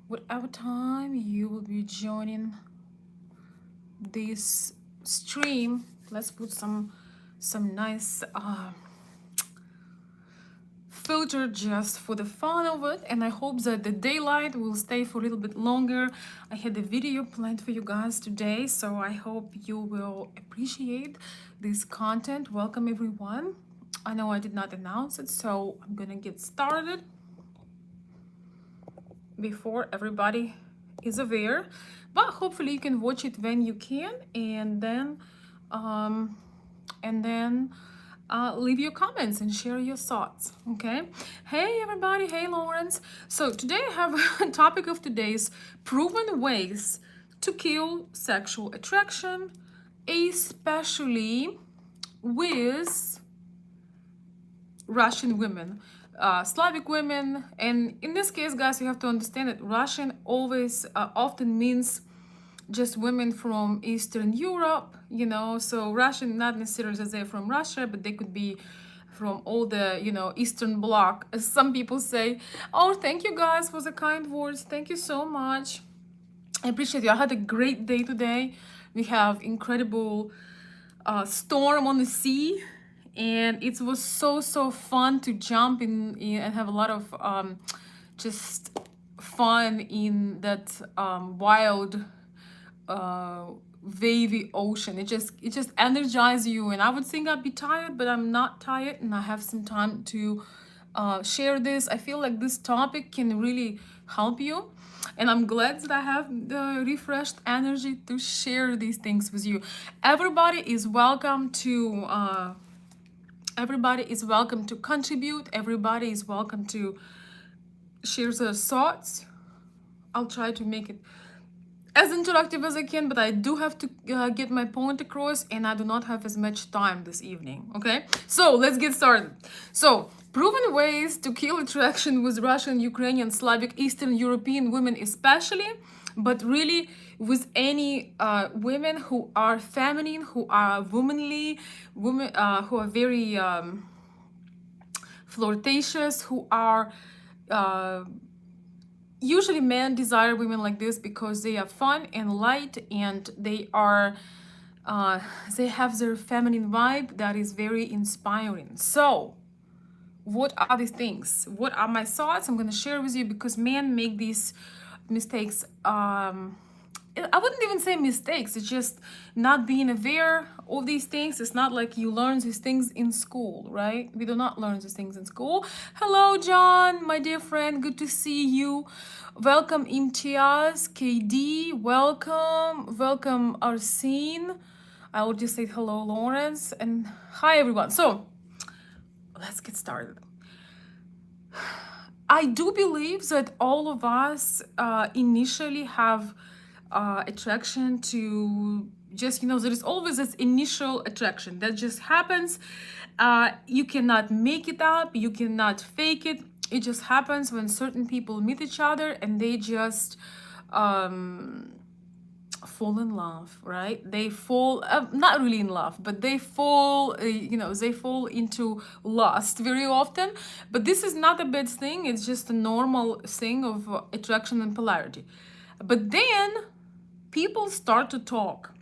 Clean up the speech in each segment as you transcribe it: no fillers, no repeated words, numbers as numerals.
whatever time you will be joining this stream. Let's put some nice filter just for the fun of it, and I hope that the daylight will stay for a little bit longer. I had a video planned for you guys today, so I hope you will appreciate this content. Welcome everyone. I know I did not announce it, so I'm gonna get started before everybody is aware, but hopefully you can watch it when you can, and then um and then leave your comments and share your thoughts. Okay. Hey everybody. Hey Lawrence. So today I have a topic of today's proven ways to kill sexual attraction, especially with Russian women, Slavic women. And in this case, guys, you have to understand that Russian always often means just women from Eastern Europe, you know. So Russian, not necessarily that they're from Russia, but they could be from all the, you know, Eastern Bloc, as some people say. Oh, thank you guys for the kind words. Thank you so much. I appreciate you. I had a great day today. We have incredible storm on the sea, and it was so fun to jump in and have a lot of just fun in that wild wavy ocean. It just energizes you, and I would think I'd be tired, but I'm not tired, and I have some time to share this. I feel like this topic can really help you, and I'm glad that I have the refreshed energy to share these things with you. Everybody is welcome to contribute. Everybody is welcome to share their thoughts. I'll try to make it as interactive as I can, but I do have to get my point across, and I do not have as much time this evening. Okay, so let's get started. So, proven ways to kill attraction with Russian, Ukrainian, Slavic, Eastern European women especially, but really with any women who are feminine, who are womanly, women who are very flirtatious, who are usually men desire women like this because they are fun and light, and they have their feminine vibe that is very inspiring. So what are these things? What are my thoughts? I'm going to share with you, because men make these mistakes. I wouldn't even say mistakes. It's just not being aware of these things. It's not like you learn these things in school, right? We do not learn these things in school. Hello, John, my dear friend. Good to see you. Welcome, Imtiaz, KD. Welcome. Welcome, Arsene. I will just say hello, Lawrence. And hi, everyone. So let's get started. I do believe that all of us initially have attraction to, just, you know, there is always this initial attraction that just happens. You cannot make it up, you cannot fake it. It just happens when certain people meet each other and they just fall in love, right? They fall, not really in love, but they fall, they fall into lust very often. But this is not a bad thing. It's just a normal thing of attraction and polarity. But then people start to talk,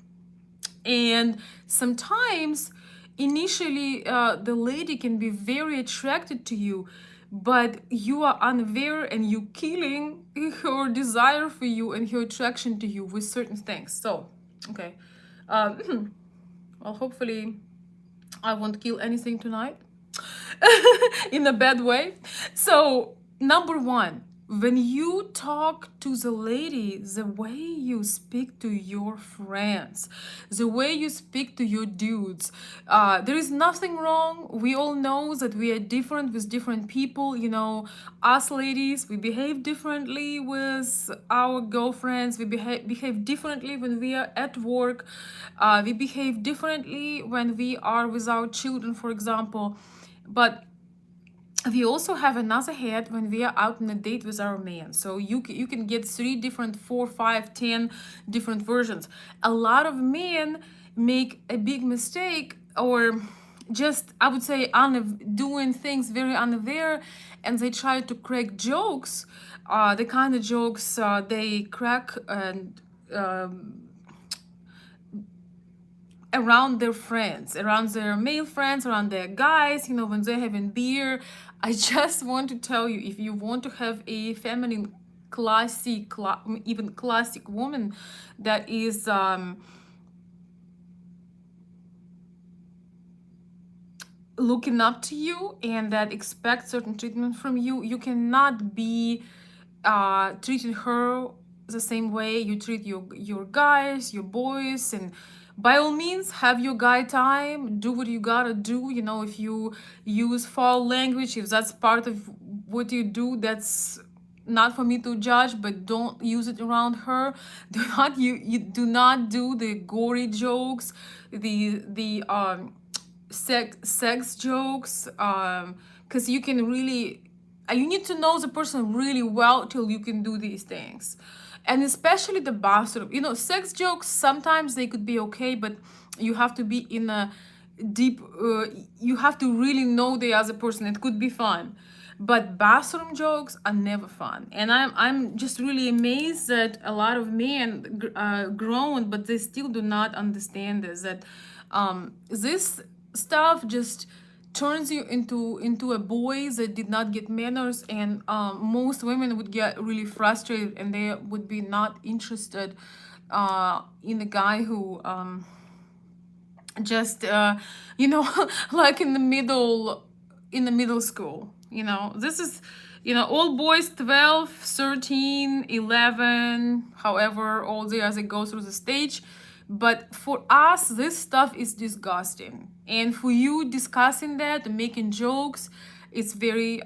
and sometimes initially the lady can be very attracted to you, but you are unaware and you killing her desire for you and her attraction to you with certain things. So okay, well, hopefully I won't kill anything tonight in a bad way. So number one, when you talk to the lady, the way you speak to your friends, the way you speak to your dudes, there is nothing wrong. We all know that we are different with different people. You know, us ladies, we behave differently with our girlfriends. We behave differently when we are at work. We behave differently when we are with our children, for example. But we also have another head when we are out on a date with our man. So you can get 3 different, 4, 5, 10 different versions. A lot of men make a big mistake, or just, I would say, doing things very unaware, and they try to crack jokes the kind of jokes they crack and around their friends, around their male friends, around their guys, when they're having beer. I just want to tell you, if you want to have a feminine, classy, even classic woman that is looking up to you and that expects certain treatment from you, you cannot be treating her the same way you treat your guys, your boys. And by all means, have your guy time, do what you gotta do. If you use foul language, if that's part of what you do, that's not for me to judge, but don't use it around her. You do not do the gory jokes, the sex jokes, because you can really, you need to know the person really well till you can do these things. And especially the bathroom, sex jokes, sometimes they could be okay, but you have to be in a deep, you have to really know the other person. It could be fun, but bathroom jokes are never fun. And I'm just really amazed that a lot of men grown, but they still do not understand this, that this stuff just turns you into a boy that did not get manners. And most women would get really frustrated, and they would be not interested in a guy who just like in the middle school. This is, all boys 12, 13, 11, however old they are, they go through the stage. But for us, this stuff is disgusting. And for you discussing that and making jokes, it's very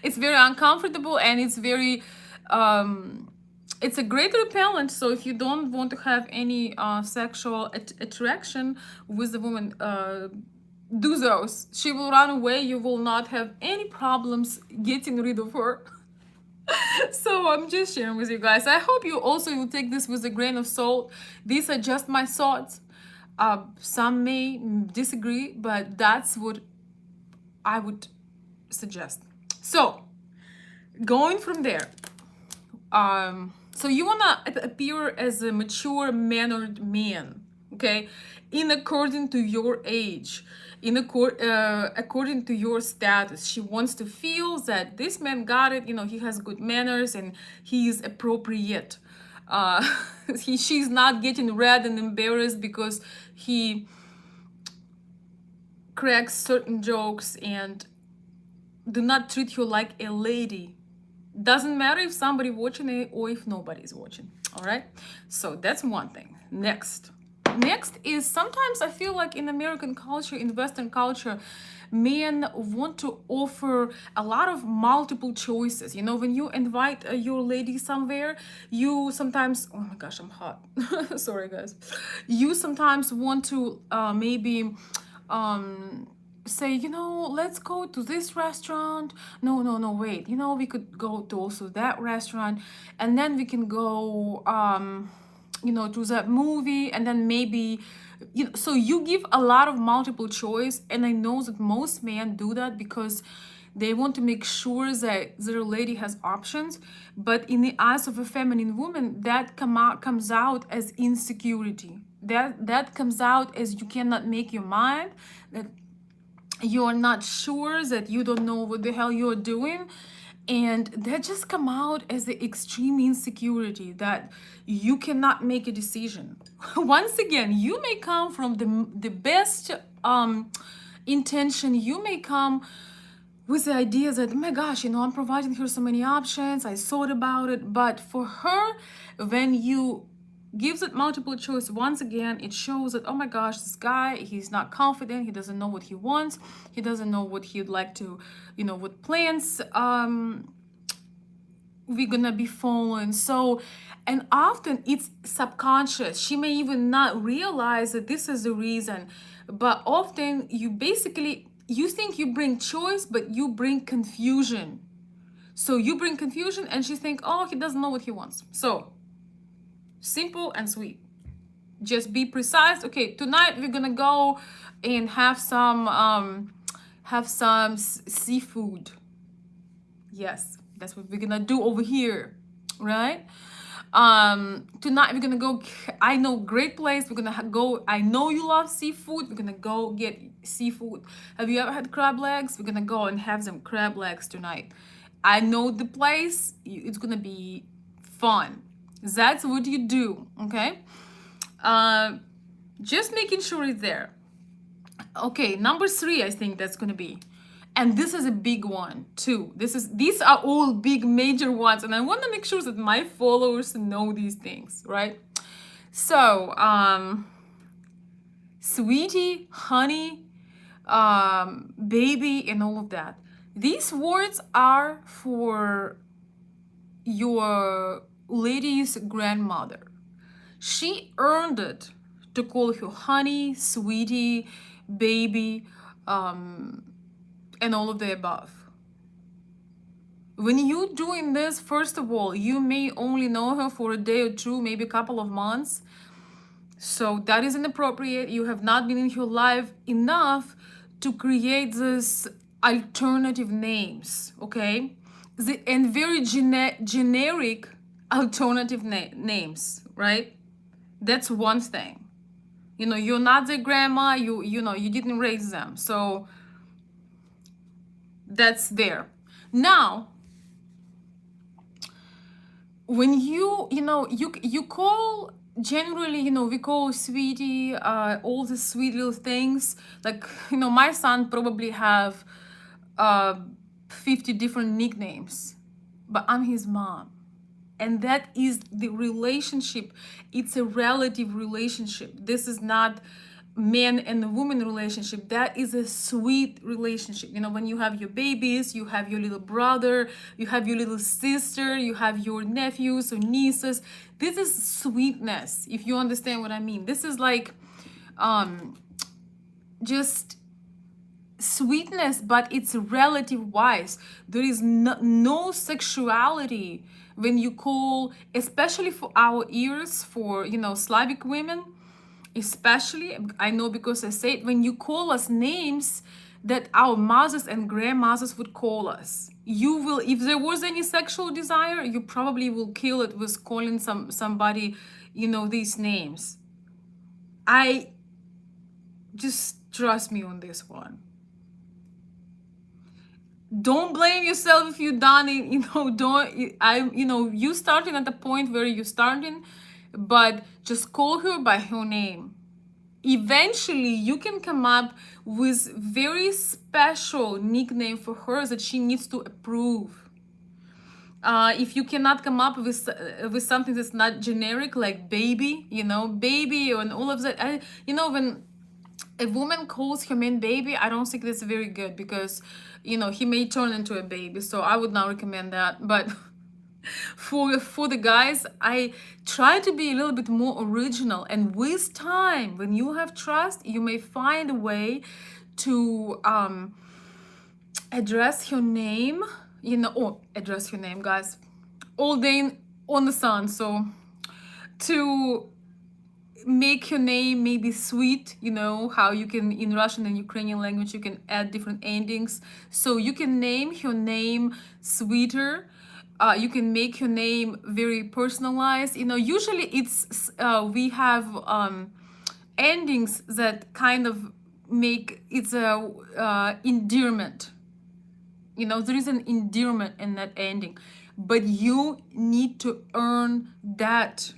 it's very uncomfortable, and it's very it's a great repellent. So if you don't want to have any sexual attraction with the woman, do those. She will run away. You will not have any problems getting rid of her. So I'm just sharing with you guys. I hope you also will take this with a grain of salt. These are just my thoughts. Some may disagree, but that's what I would suggest. So going from there, so you wanna appear as a mature, mannered man, okay, in according to your age, according to your status. She wants to feel that this man got it. He has good manners and he is appropriate. She's not getting red and embarrassed because he cracks certain jokes, and do not treat you like a lady. Doesn't matter if somebody watching it or if nobody's watching. All right, so that's one thing. Next is, sometimes I feel like in American culture, in Western culture, men want to offer a lot of multiple choices. When you invite your lady somewhere, you sometimes, oh my gosh, I'm hot. Sorry guys. You sometimes want to maybe say, let's go to this restaurant. No, wait, we could go to also that restaurant, and then we can go to that movie, and then maybe, so you give a lot of multiple choice. And I know that most men do that because they want to make sure that their lady has options. But in the eyes of a feminine woman, that comes out as insecurity. That comes out as you cannot make your mind, that you're not sure, that you don't know what the hell you're doing. And that just come out as the extreme insecurity, that you cannot make a decision. Once again, you may come from the best intention. You may come with the idea that, oh my gosh, I'm providing her so many options, I thought about it. But for her, when you gives it multiple choice, once again, it shows that, oh my gosh, this guy, he's not confident, he doesn't know what he wants, he doesn't know what he'd like to, what plans we're gonna be following. So, and often it's subconscious. She may even not realize that this is the reason, but often you think you bring choice, but you bring confusion. So you bring confusion, and she think, oh, he doesn't know what he wants. So simple and sweet. Just be precise. Okay, tonight we're gonna go and have some seafood. Yes, that's what we're gonna do over here, right? Tonight we're gonna go. I know great place. We're gonna go. I know you love seafood. We're gonna go get seafood. Have you ever had crab legs? We're gonna go and have some crab legs tonight. I know the place. It's gonna be fun. That's what you do, okay? Uh, just making sure it's there. Okay, number 3, I think that's gonna be, and this is a big one too. These are all big major ones, and I want to make sure that my followers know these things, right? So, sweetie, honey, baby, and all of that. These words are for your lady's grandmother. She earned it to call you honey, sweetie, baby, and all of the above. When you doing this, first of all, you may only know her for a day or two, maybe a couple of months. So that is inappropriate. You have not been in her life enough to create this alternative names, okay? And very generic alternative names, right? That's one thing. You know, you're not their grandma, you know, you didn't raise them. So that's there. Now, when you know, you call, generally, you know, we call sweetie, all the sweet little things. Like, you know, my son probably have 50 different nicknames, but I'm his mom. And that is the relationship. It's a relative relationship. This is not man and woman relationship. That is a sweet relationship. You know, when you have your babies, you have your little brother, you have your little sister, you have your nephews or nieces. This is sweetness, if you understand what I mean. This is like just sweetness, but it's relative wise. There is no sexuality when you call, especially for our ears, for, you know, Slavic women, especially. I know because I say it, when you call us names that our mothers and grandmothers would call us, you will, if there was any sexual desire, you probably will kill it with calling somebody, you know, these names. I just trust me on this one. Don't blame yourself if you done it, you know. You know, you starting at the point where you starting, but just call her by her name. Eventually you can come up with very special nickname for her that she needs to approve. If you cannot come up with something that's not generic, like baby, you know, baby, and all of that, you know, when a woman calls her man baby, I don't think that's very good, because, you know, he may turn into a baby. So I would not recommend that. But for the guys, I try to be a little bit more original. And with time, when you have trust, you may find a way to address your name, you know, or address your name, guys, all day on the sun. So to make your name maybe sweet, you know how you can, in Russian and Ukrainian language, you can add different endings. So you can name your name sweeter. You can make your name very personalized. You know, usually it's we have endings that kind of make it's a endearment. You know, there is an endearment in that ending, but you need to earn that.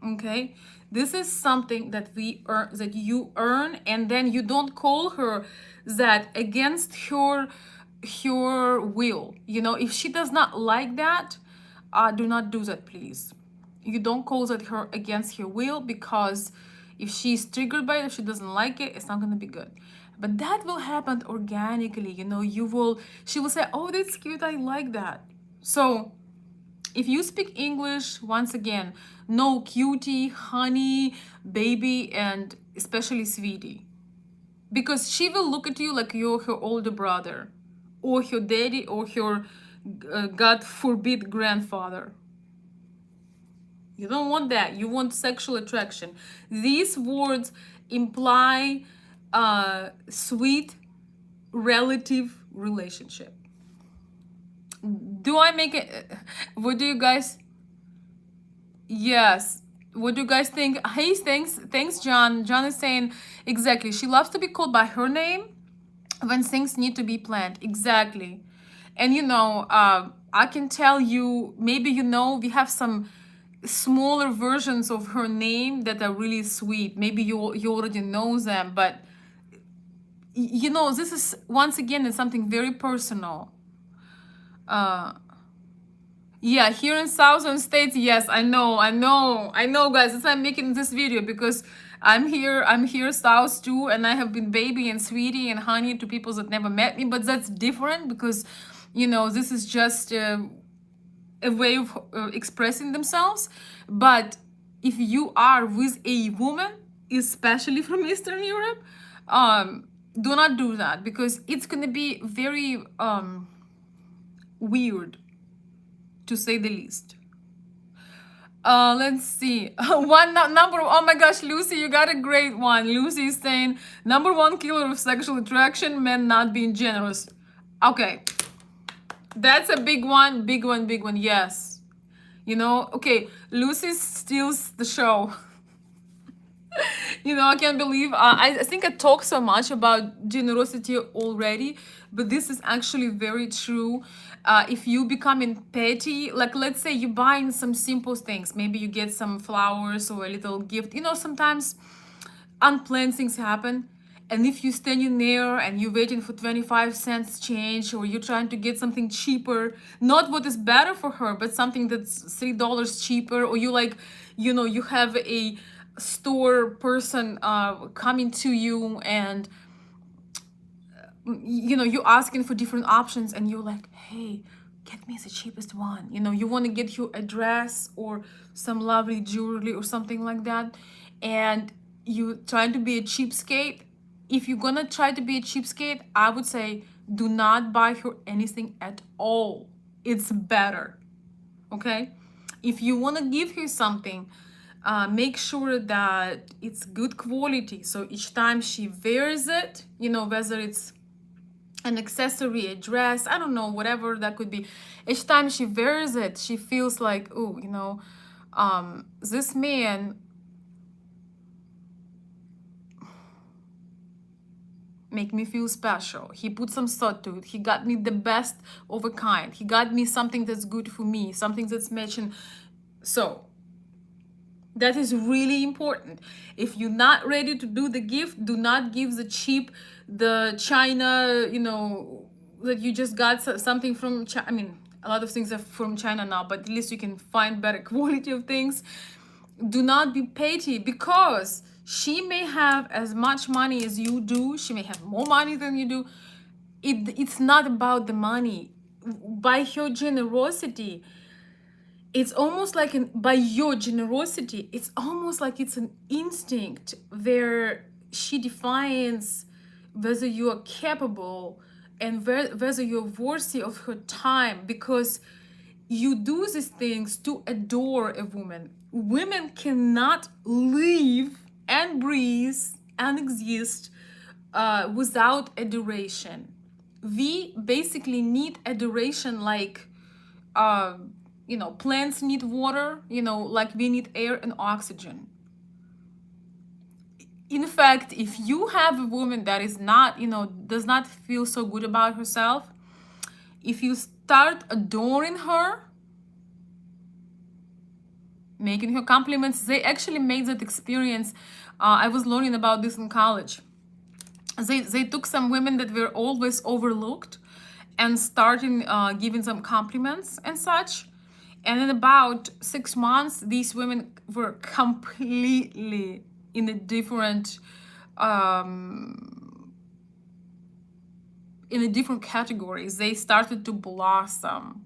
Okay, this is something that we earn, that you earn, and then you don't call her that against her will. You know, if she does not like that, do not do that, please. You don't call that her against her will, because if she's triggered by it, if she doesn't like it, it's not going to be good. But that will happen organically. You know, she will say, oh, that's cute, I like that. So if you speak English, once again, no cutie, honey, baby, and especially sweetie. Because she will look at you like you're her older brother, or her daddy, or her, God forbid, grandfather. You don't want that. You want sexual attraction. These words imply sweet relative relationship. Do I make it? What do you guys? Yes. What do you guys think? Hey, thanks, John. John is saying exactly. She loves to be called by her name when things need to be planned. Exactly. And I can tell you, maybe we have some smaller versions of her name that are really sweet. Maybe you already know them, but this is once again it's something very personal. Uh, Yeah, here in Southern States, yes, I know, guys. That's why I'm making this video because I'm here South too, and I have been baby and sweetie and honey to people that never met me, but that's different because, this is just a way of expressing themselves. But if you are with a woman, especially from Eastern Europe, do not do that because it's gonna be very weird to say the least. Let's see. Number. Oh my gosh, Lucy, you got a great one. Lucy is saying number one killer of sexual attraction: men not being generous. Okay, that's a big one. Big one. Big one. Yes. Okay. Lucy steals the show. I can't believe I think I talk so much about generosity already, but this is actually very true. If you becoming petty, like let's say you buying some simple things, maybe you get some flowers or a little gift. Sometimes unplanned things happen, and if you standing there and you're waiting for 25 cents change, or you're trying to get something cheaper, not what is better for her, but something that's $3 cheaper, or you have a store person coming to you, and you're asking for different options, and you're like, hey, get me the cheapest one. You want to get you a dress or some lovely jewelry or something like that, and you trying to be a cheapskate. If you're gonna try to be a cheapskate, I would say do not buy her anything at all. It's better. Okay, if you want to give her something, make sure that it's good quality, so each time she wears it, whether it's an accessory, a dress, I don't know, whatever that could be, each time she wears it, she feels like, oh, this man make me feel special. He put some thought to it. He got me the best of a kind. He got me something that's good for me, something that's matching. So that is really important. If you're not ready to do the gift, do not give the China, that you just got something from China. I mean, a lot of things are from China now, but at least you can find better quality of things. Do not be petty, because she may have as much money as you do. She may have more money than you do. It's not about the money. By her generosity, it's almost like by your generosity, it's almost like it's an instinct where she defines whether you are capable and whether you're worthy of her time, because you do these things to adore a woman. Women cannot live and breathe and exist without adoration. We basically need adoration like plants need water, like we need air and oxygen. In fact, if you have a woman that is not, does not feel so good about herself, if you start adoring her, making her compliments, they actually made that experience. I was learning about this in college. They took some women that were always overlooked and starting giving them compliments and such. And in about 6 months, these women were completely in a different categories. They started to blossom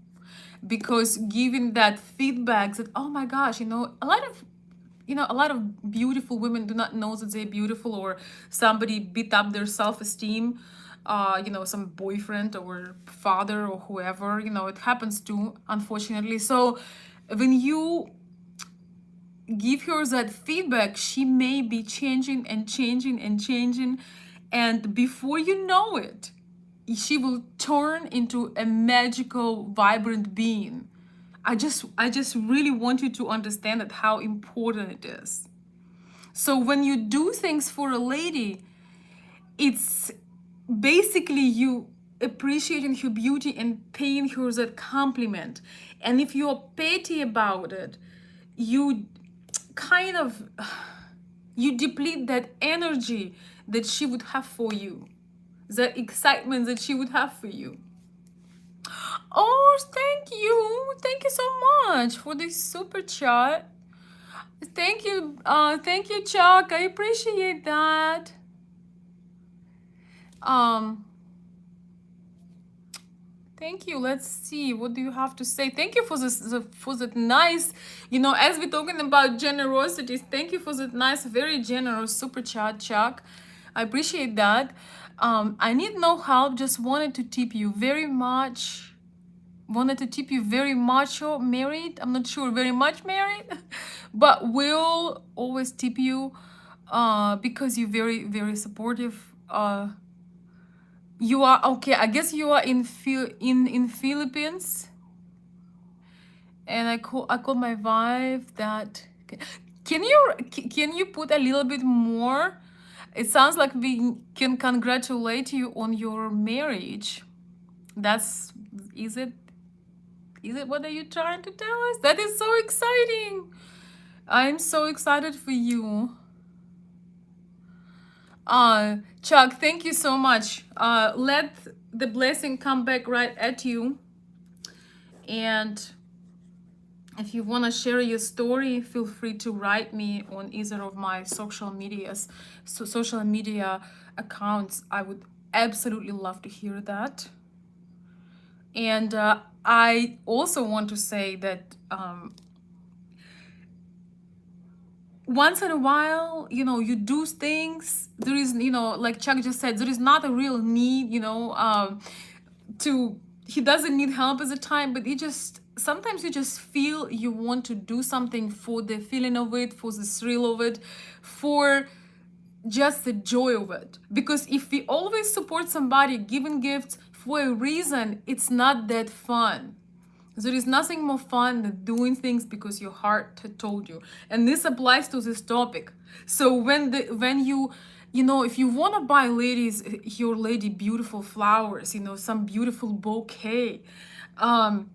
because giving that feedback that, oh my gosh, a lot of beautiful women do not know that they're beautiful, or somebody beat up their self-esteem, some boyfriend or father or whoever, it happens too, unfortunately. So when you give her that feedback, she may be changing and changing and changing, and before you know it, she will turn into a magical, vibrant being. I just really want you to understand that how important it is. So when you do things for a lady, it's basically you appreciating her beauty and paying her that compliment. And if you're petty about it, you kind of you deplete that energy that she would have for you, the excitement that she would have for you. Oh, thank you so much for this super chat. Thank you, Chuck. I appreciate that. um Thank you. Let's see. What do you have to say? Thank you for for that nice, as we're talking about generosity, thank you for that nice, very generous super chat, Chuck. I appreciate that. I need no help. Just wanted to tip you very much. Wanted to tip you very much. Or married? I'm not sure. Very much married, but will always tip you, because you're very, very supportive. You are okay. I guess you are in Philippines, and I call my wife that. Can you put a little bit more? It sounds like we can congratulate you on your marriage. That's is it? Is it what are you trying to tell us? That is so exciting. I'm so excited for you. Chuck, thank you so much. Let the blessing come back right at you. And if you want to share your story, feel free to write me on either of my social media accounts. I would absolutely love to hear that. And I also want to say that once in a while, you do things. There is, like Chuck just said, there is not a real need, he doesn't need help at the time, but sometimes you just feel you want to do something for the feeling of it, for the thrill of it, for just the joy of it. Because if we always support somebody giving gifts for a reason, it's not that fun. There is nothing more fun than doing things because your heart had told you. And this applies to this topic. So when you if you want to buy your lady beautiful flowers, some beautiful bouquet, how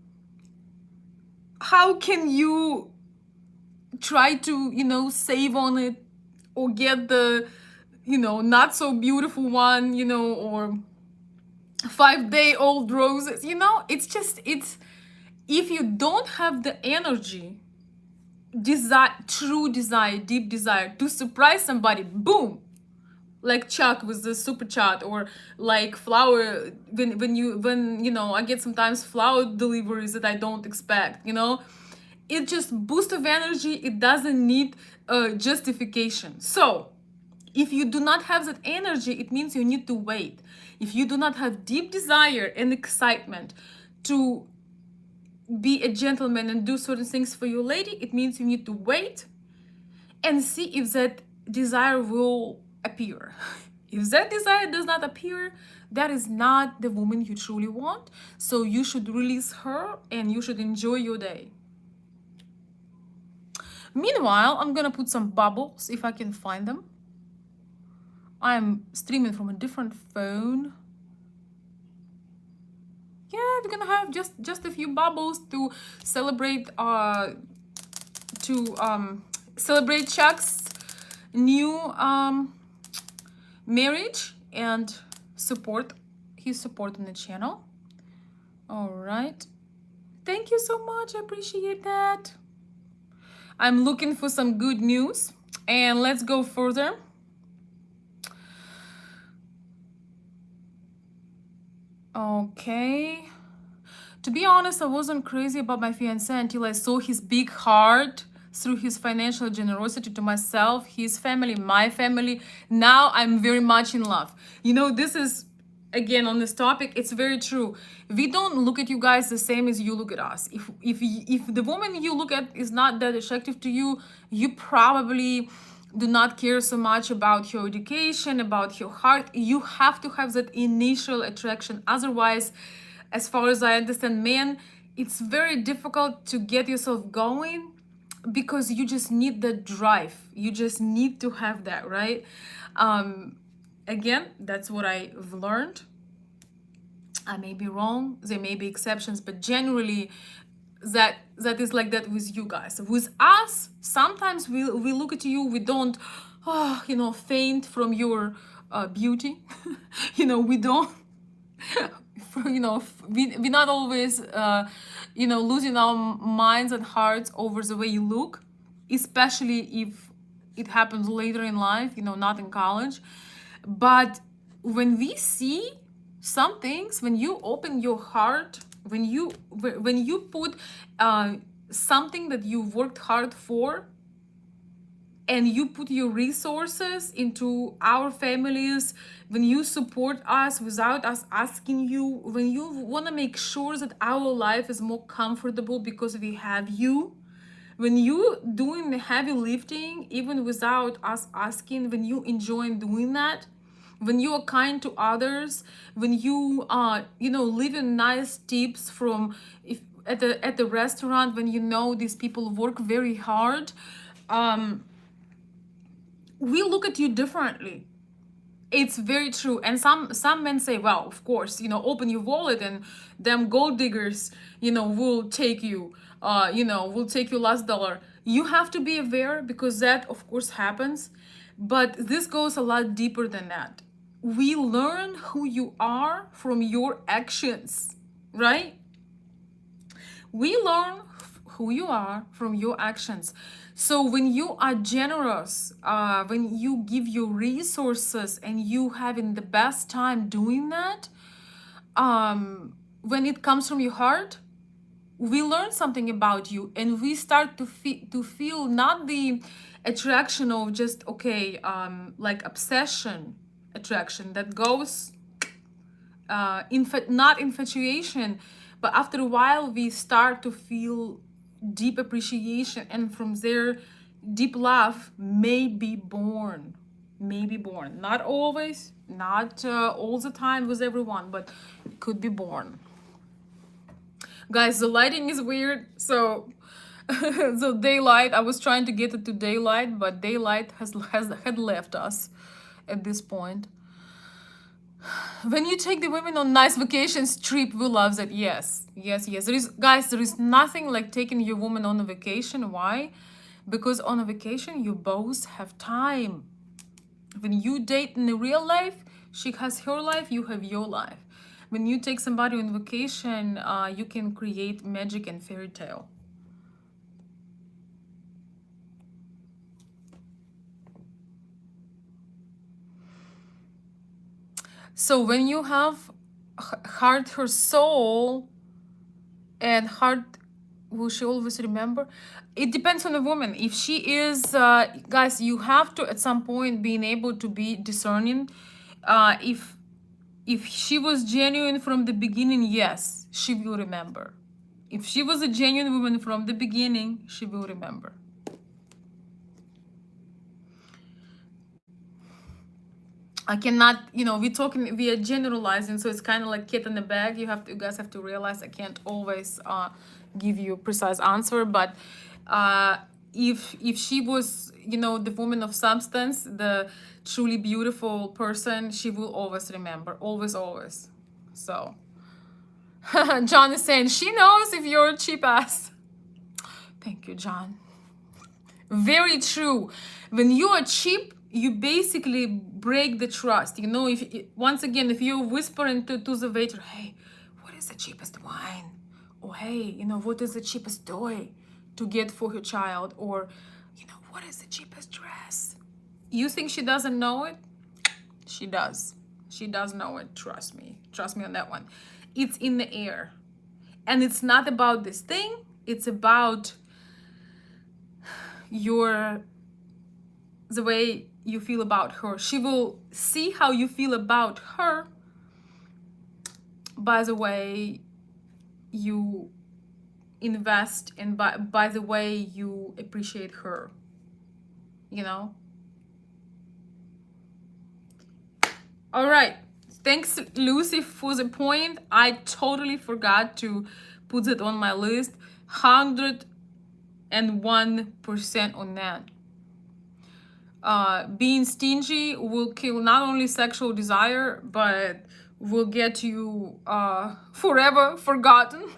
can you try to save on it, or get the not so beautiful one, or 5-day-old roses? It's if you don't have the energy, true desire, deep desire to surprise somebody, boom, like Chuck with the super chat, or like flower, when I get sometimes flower deliveries that I don't expect, it just boost of energy. It doesn't need justification. So if you do not have that energy, it means you need to wait. If you do not have deep desire and excitement to be a gentleman and do certain things for your lady, it means you need to wait and see if that desire will appear. If that desire does not appear, that is not the woman you truly want. So you should release her and you should enjoy your day. Meanwhile, I'm gonna put some bubbles if I can find them. I'm streaming from a different phone. Yeah, we're gonna have just a few bubbles to celebrate celebrate Chuck's new marriage and support his support on the channel. All right, thank you so much. I appreciate that. I'm looking for some good news, and let's go further. Okay. To be honest, I wasn't crazy about my fiancé until I saw his big heart through his financial generosity to myself, his family, my family. Now I'm very much in love. This is, again, on this topic, it's very true. We don't look at you guys the same as you look at us. If the woman you look at is not that attractive to you, you probably do not care so much about your education, about your heart. You have to have that initial attraction. Otherwise, as far as I understand, men, it's very difficult to get yourself going because you just need the drive. You just need to have that, right? Again, that's what I've learned. I may be wrong. There may be exceptions, but generally, that is like that with you guys. With us, sometimes we look at you, we don't, faint from your beauty. We don't. We're not always, losing our minds and hearts over the way you look, especially if it happens later in life. Not in college. But when we see some things, when you open your heart, when you put something that you worked hard for, and you put your resources into our families, when you support us without us asking you, when you want to make sure that our life is more comfortable because we have you, when you doing the heavy lifting even without us asking, when you enjoy doing that, when you are kind to others, when you leaving nice tips from, if at the restaurant, when these people work very hard, we look at you differently. It's very true. And some men say, well, of course, open your wallet and them gold diggers, will take you, will take your last dollar. You have to be aware, because that of course happens. But this goes a lot deeper than that. We learn who you are from your actions, right? We learn who you are from your actions. So when you are generous, when you give your resources and you having the best time doing that, when it comes from your heart, we learn something about you, and we start to feel not the attraction of just like obsession attraction that goes not infatuation, but after a while we start to feel deep appreciation, and from there deep love may be born. Not always, not all the time with everyone, but it could be born. Guys, the lighting is weird, so so daylight, I was trying to get it to daylight, but daylight had left us at this point. When you take the women on nice vacations trip, we love that. Yes. There is nothing like taking your woman on a vacation. Why? Because on a vacation you both have time. When you date in the real life, she has her life, you have your life. When you take somebody on vacation, you can create magic and fairy tale. So when you have heart her soul, and heart, will she always remember? It depends on the woman. If she is, guys, you have to at some point being able to be discerning. If she was genuine from the beginning, yes, she will remember. If she was a genuine woman from the beginning, she will remember. I cannot, we are generalizing, so it's kind of like cat in the bag. You guys have to realize I can't always give you a precise answer, but if she was, the woman of substance, the truly beautiful person, she will always remember, always. So John is saying she knows if you're a cheap ass. Thank you, John. Very true. When you are cheap, you basically break the trust. If you're whispering to the waiter, hey, what is the cheapest wine? Or hey, what is the cheapest toy to get for your child? Or, what is the cheapest dress? You think she doesn't know it? She does. She does know it. Trust me. Trust me on that one. It's in the air. And it's not about this thing. It's about the way you feel about her. She will see how you feel about her by the way you invest and by the way you appreciate her. All right. Thanks, Lucy, for the point. I totally forgot to put it on my list. 101% on that. Being stingy will kill not only sexual desire, but will get you forever forgotten.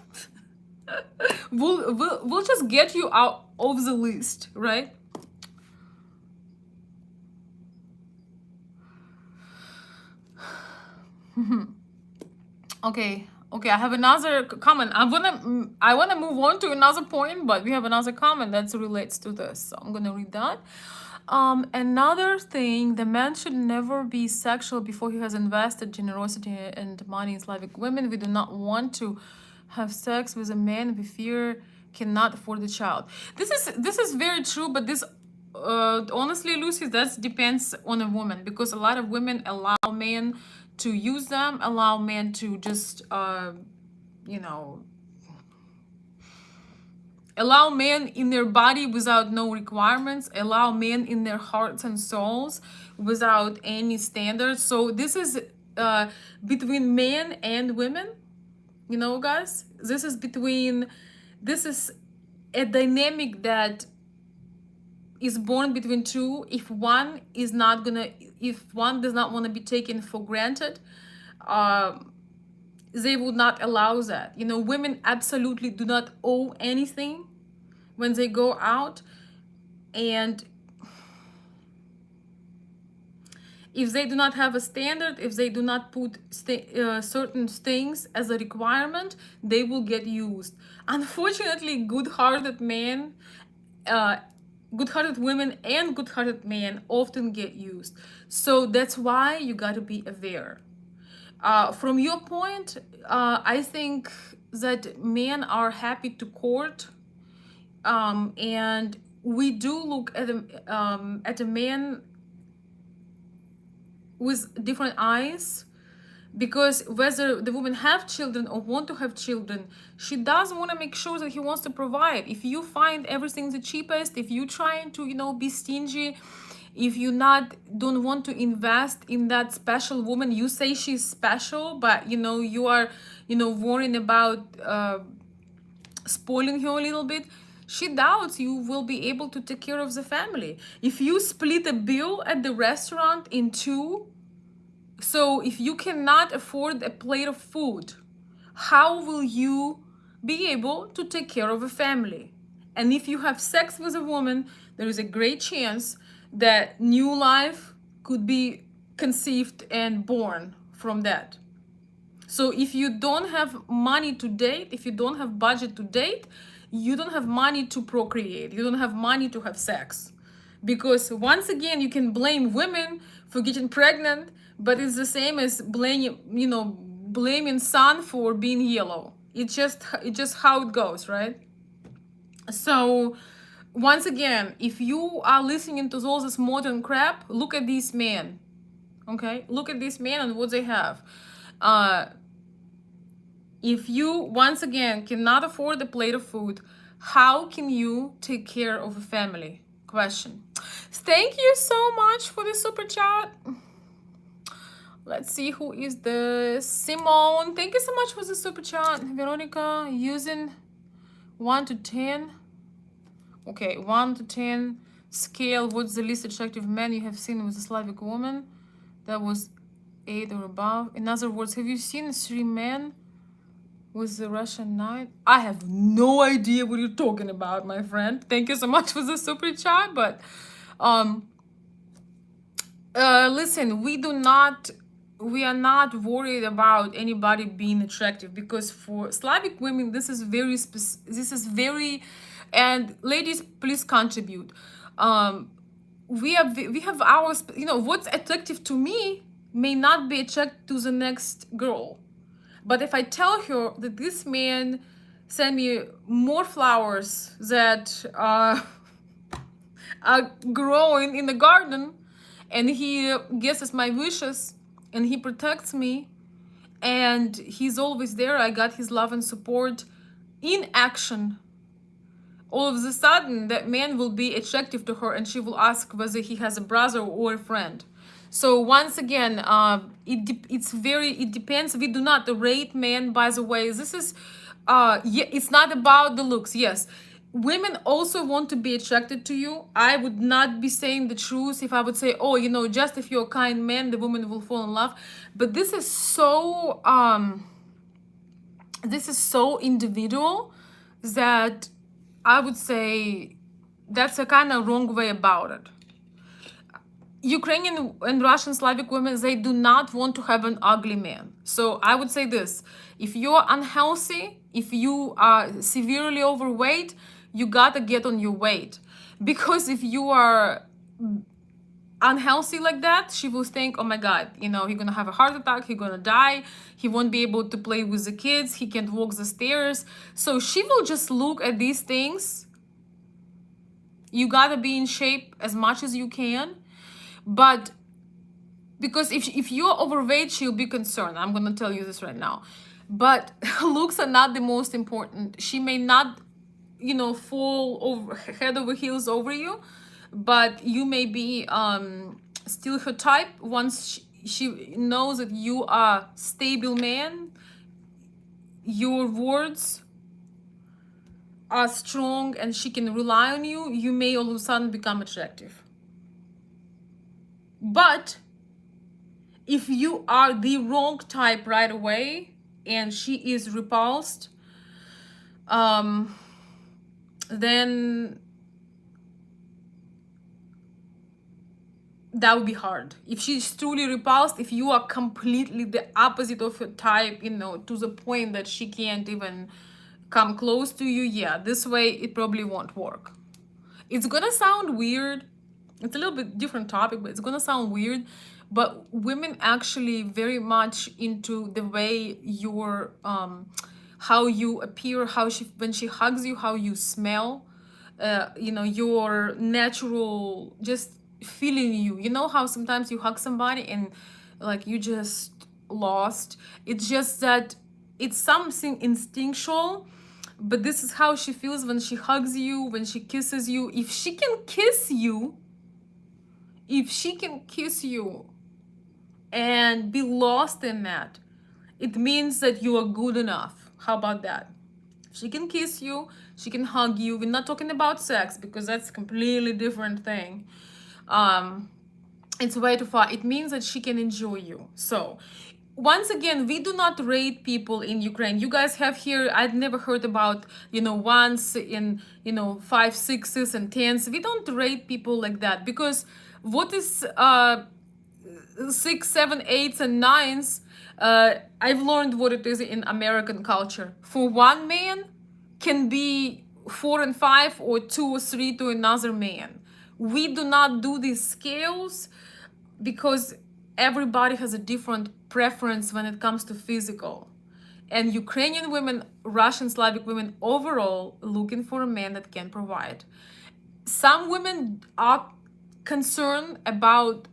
We'll just get you out of the list, right? Okay, I have another comment. I wanna move on to another point, but we have another comment that relates to this, so I'm gonna read that. Another thing, the man should never be sexual before he has invested generosity and money in Slavic women. We do not want to have sex with a man we fear cannot afford the child. This is very true, but this honestly, Lucy, that depends on a woman, because a lot of women allow men to use them, allow men to just you know, allow men in their body without no requirements, allow men in their hearts and souls without any standards. So this is between men and women, you know, guys. This is a dynamic that is born between two. If one does not want to be taken for granted, they would not allow that. You know, women absolutely do not owe anything when they go out, and if they do not have a standard, if they do not put certain things as a requirement, they will get used. Unfortunately, good-hearted men, good-hearted women and good-hearted men often get used. So that's why you got to be aware. From your point, I think that men are happy to court, and we do look at a man with different eyes, because whether the woman have children or want to have children, she does want to make sure that he wants to provide. If you find everything the cheapest, if you trying to, you know, be stingy, if you don't want to invest in that special woman, you say she's special, but you know, you are, you know, worrying about spoiling her a little bit, she doubts you will be able to take care of the family. If you split a bill at the restaurant in two, so if you cannot afford a plate of food, how will you be able to take care of a family? And if you have sex with a woman, there is a great chance that new life could be conceived and born from that. So if you don't have money to date, if you don't have budget to date, you don't have money to procreate, you don't have money to have sex. Because once again, you can blame women for getting pregnant, but it's the same as blaming sun for being yellow. It's just how it goes, right? So once again, if you are listening to all this modern crap, look at these men. Okay, look at these men and what they have. If you, once again, cannot afford a plate of food, how can you take care of a family? Question. Thank you so much for the super chat. Let's see who is the Simone. Thank you so much for the super chat. Veronica, using 1 to 10. Okay, 1 to 10 scale. What's the least attractive man you have seen with a Slavic woman? That was 8 or above. In other words, have you seen 3 men with the Russian knight? I have no idea what you're talking about, my friend. Thank you so much for the super chat. But listen, we are not worried about anybody being attractive, because for Slavic women, this is very, and ladies, please contribute. We have our, you know, what's attractive to me may not be attractive to the next girl. But if I tell her that this man sent me more flowers that are growing in the garden, and he guesses my wishes, and he protects me, and he's always there, I got his love and support in action, all of a sudden that man will be attractive to her, and she will ask whether he has a brother or a friend. So once again, it depends. We do not rate men, by the way. This is yeah, it's not about the looks. Yes, women also want to be attracted to you. I would not be saying the truth if I would say, oh, you know, just if you're a kind man, the woman will fall in love. But this is so individual that I would say that's a kind of wrong way about it. Ukrainian and Russian Slavic women, they do not want to have an ugly man. So I would say this: if you're unhealthy, if you are severely overweight, you gotta get on your weight. Because if you are unhealthy like that, she will think, oh my God, you know, he's gonna have a heart attack, he's gonna die, he won't be able to play with the kids, he can't walk the stairs. So she will just look at these things. You gotta be in shape as much as you can. But because if you're overweight, she'll be concerned. I'm gonna tell you this right now. But looks are not the most important. She may not, you know, fall over head over heels over you, but you may be still her type once she knows that you are stable man, your words are strong, and she can rely on you. You may all of a sudden become attractive. But if you are the wrong type right away and she is repulsed, then that would be hard. If she's truly repulsed, if you are completely the opposite of her type, you know, to the point that she can't even come close to you, yeah, this way it probably won't work. It's gonna sound weird. It's a little bit different topic, but it's gonna sound weird. But women actually very much into the way your how you appear, how she when she hugs you, how you smell, you know, your natural just feeling you. You know how sometimes you hug somebody and like you just lost. It's just that it's something instinctual, but this is how she feels when she hugs you, when she kisses you. If she can kiss you, and be lost in that, it means that you are good enough. How about that? She can kiss you, she can hug you. We're not talking about sex because that's a completely different thing. It's way too far. It means that she can enjoy you. So once again, we do not rate people in Ukraine. You guys have here, I've never heard about, you know, ones in, you know, 5, 6s and 10s. We don't rate people like that, because what is 6, 7, 8s and 9s? I've learned what it is in American culture. For one man can be 4 and 5 or 2 or 3 to another man. We do not do these scales because everybody has a different preference when it comes to physical. And Ukrainian women, Russian Slavic women overall looking for a man that can provide. Some women are concerned about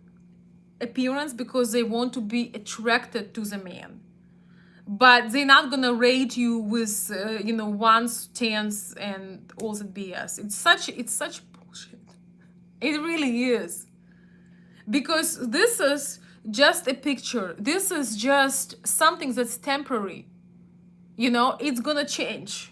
appearance because they want to be attracted to the man, but they're not gonna rate you with you know, 1s, 10s and all that BS. It's such bullshit. It really is, because this is just a picture. This is just something that's temporary. You know, it's gonna change.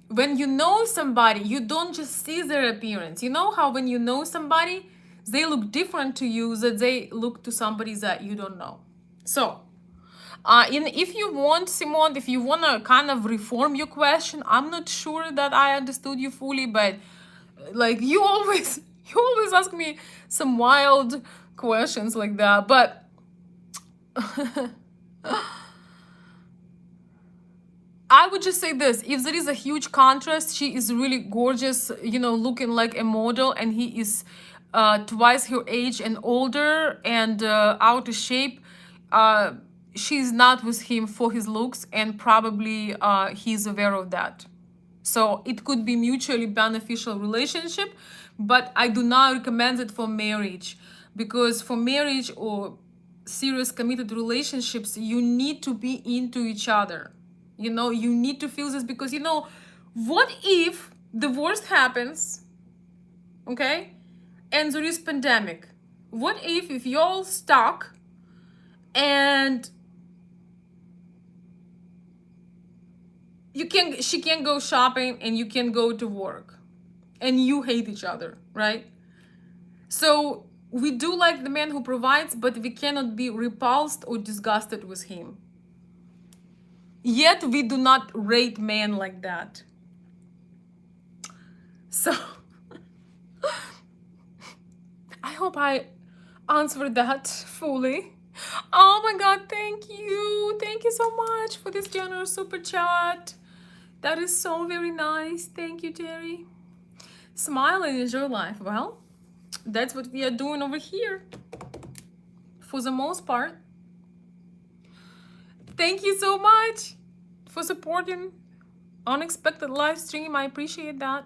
When you know somebody, you don't just see their appearance. You know how when you know somebody, they look different to you than they look to somebody that you don't know. So, if you want, Simone, if you want to kind of reform your question, I'm not sure that I understood you fully, but like you always ask me some wild questions like that. But I would just say this: if there is a huge contrast, she is really gorgeous, you know, looking like a model, and he is twice her age and older and out of shape. She's not with him for his looks, and probably he's aware of that. So it could be mutually beneficial relationship, but I do not recommend it for marriage, because for marriage or serious committed relationships, you need to be into each other. You know, you need to feel this, because, you know, what if the worst happens, okay? and there is pandemic? What if y'all stuck and she can't go shopping and you can go to work and you hate each other, right? So we do like the man who provides, but we cannot be repulsed or disgusted with him. Yet we do not rate men like that. So I hope I answered that fully. Oh my god, thank you. Thank you so much for this generous super chat. That is so very nice. Thank you, Terry. Smile and enjoy life. Well, that's what we are doing over here. For the most part. Thank you so much for supporting unexpected live stream. I appreciate that.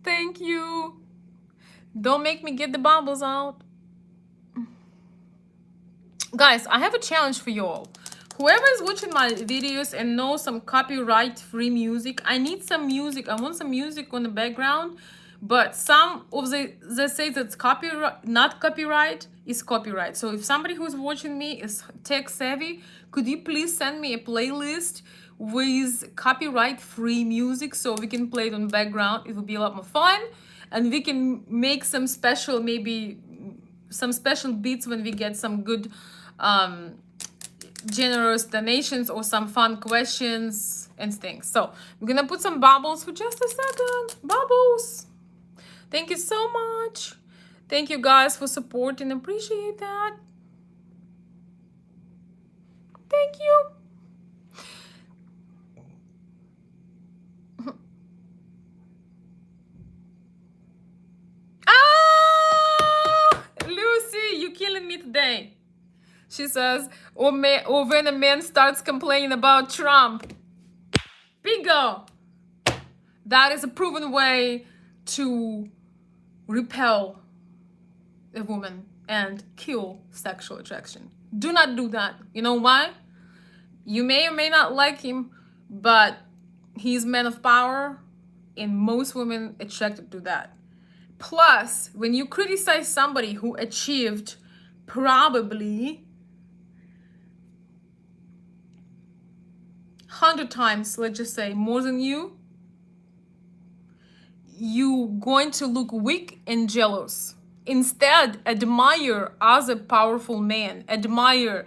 Thank you. Don't make me get the bubbles out. Guys, I have a challenge for you all. Whoever is watching my videos and knows some copyright-free music, I need some music. I want some music on the background, but some of they say that's copyright, not copyright, is copyright. So if somebody who's watching me is tech savvy, could you please send me a playlist with copyright-free music so we can play it on background? It will be a lot more fun, and we can make some special, maybe some special beats when we get some good generous donations or some fun questions and things. So we're gonna put some bubbles for just a second. Bubbles. Thank you so much. Thank you guys for supporting. Appreciate that. Thank you. Ah, Lucy, you killing me today. She says, or when a man starts complaining about Trump. Bingo! That is a proven way to repel a woman and kill sexual attraction. Do not do that. You know why? You may or may not like him, but he's a man of power, and most women attracted to that. Plus, when you criticize somebody who achieved probably 100 times, let's just say, more than you, you're going to look weak and jealous. Instead, admire other powerful men. Admire,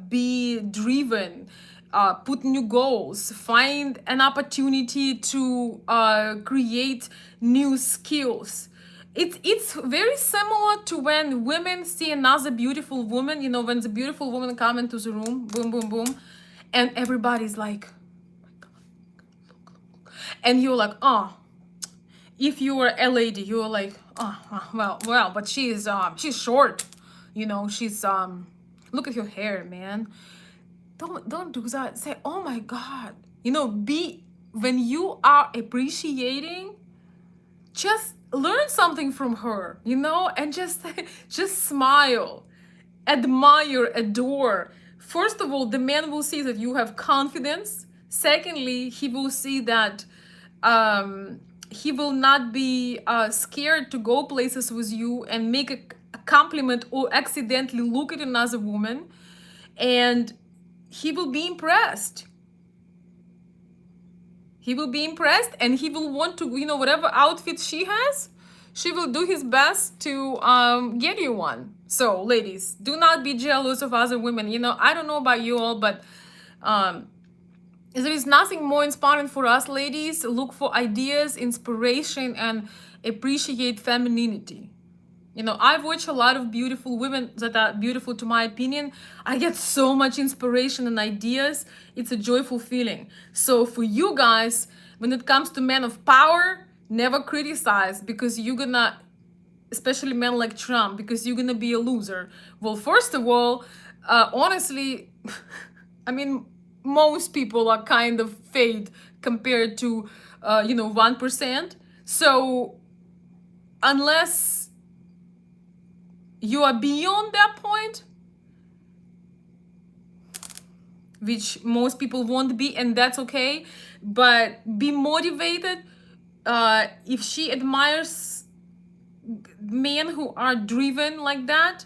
be driven, put new goals, find an opportunity to create new skills. It's very similar to when women see another beautiful woman, you know, when the beautiful woman come into the room, boom, boom, boom, and everybody's like, oh my God, and you're like, oh, if you were a lady, you're like, oh, well, but she's short, you know, she's look at her hair, man. Don't do that. Say, oh my God, you know, when you are appreciating, just learn something from her, you know, and just smile, admire, adore. First of all, the man will see that you have confidence. Secondly, he will see that he will not be scared to go places with you and make a compliment or accidentally look at another woman, and he will be impressed. He will be impressed, and he will want to, you know, whatever outfit she has, she will do his best to get you one. So, ladies, do not be jealous of other women. You know, I don't know about you all, but there is nothing more inspiring for us, ladies. Look for ideas, inspiration, and appreciate femininity. You know, I've watched a lot of beautiful women that are beautiful to my opinion. I get so much inspiration and ideas. It's a joyful feeling. So for you guys, when it comes to men of power, never criticize, because you're gonna, especially men like Trump, because you're gonna be a loser. Well, first of all, honestly, I mean, most people are kind of fade compared to, 1%. So unless you are beyond that point, which most people won't be, and that's okay, but be motivated if she admires men who are driven like that,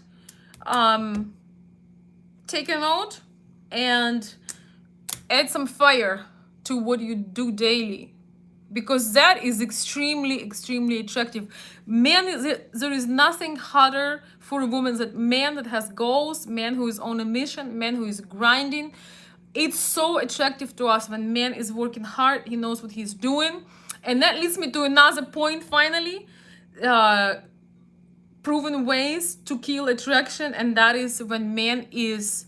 um, take a note and add some fire to what you do daily, because that is extremely attractive. There is nothing hotter for a woman than man that has goals, man who is on a mission, man who is grinding. It's so attractive to us when man is working hard, he knows what he's doing. And that leads me to another point finally. uh, Proven ways to kill attraction, and that is when man is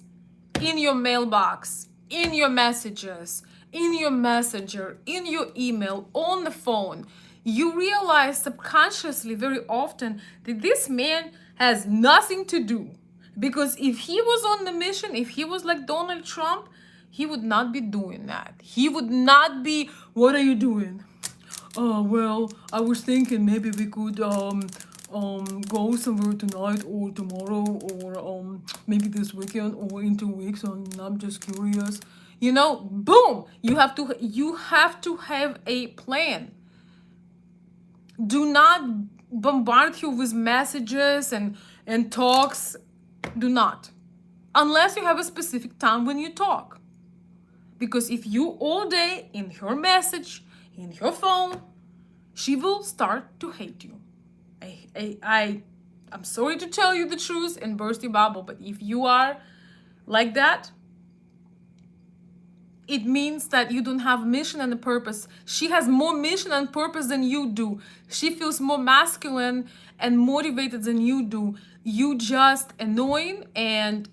in your mailbox, in your messages, in your messenger, in your email, on the phone. You realize subconsciously very often that this man has nothing to do, because if he was on the mission, if he was like Donald Trump, he would not be doing that. He would not be, what are you doing? Oh, well, I was thinking maybe we could go somewhere tonight or tomorrow, or maybe this weekend or in 2 weeks, and I'm just curious. You know, boom! You have to have a plan. Do not bombard you with messages and talks. Do not. Unless you have a specific time when you talk. Because if you all day in her message, in her phone, she will start to hate you. I'm sorry to tell you the truth and burst your bubble, but if you are like that, it means that you don't have mission and a purpose. She has more mission and purpose than you do. She feels more masculine and motivated than you do. You just annoying, and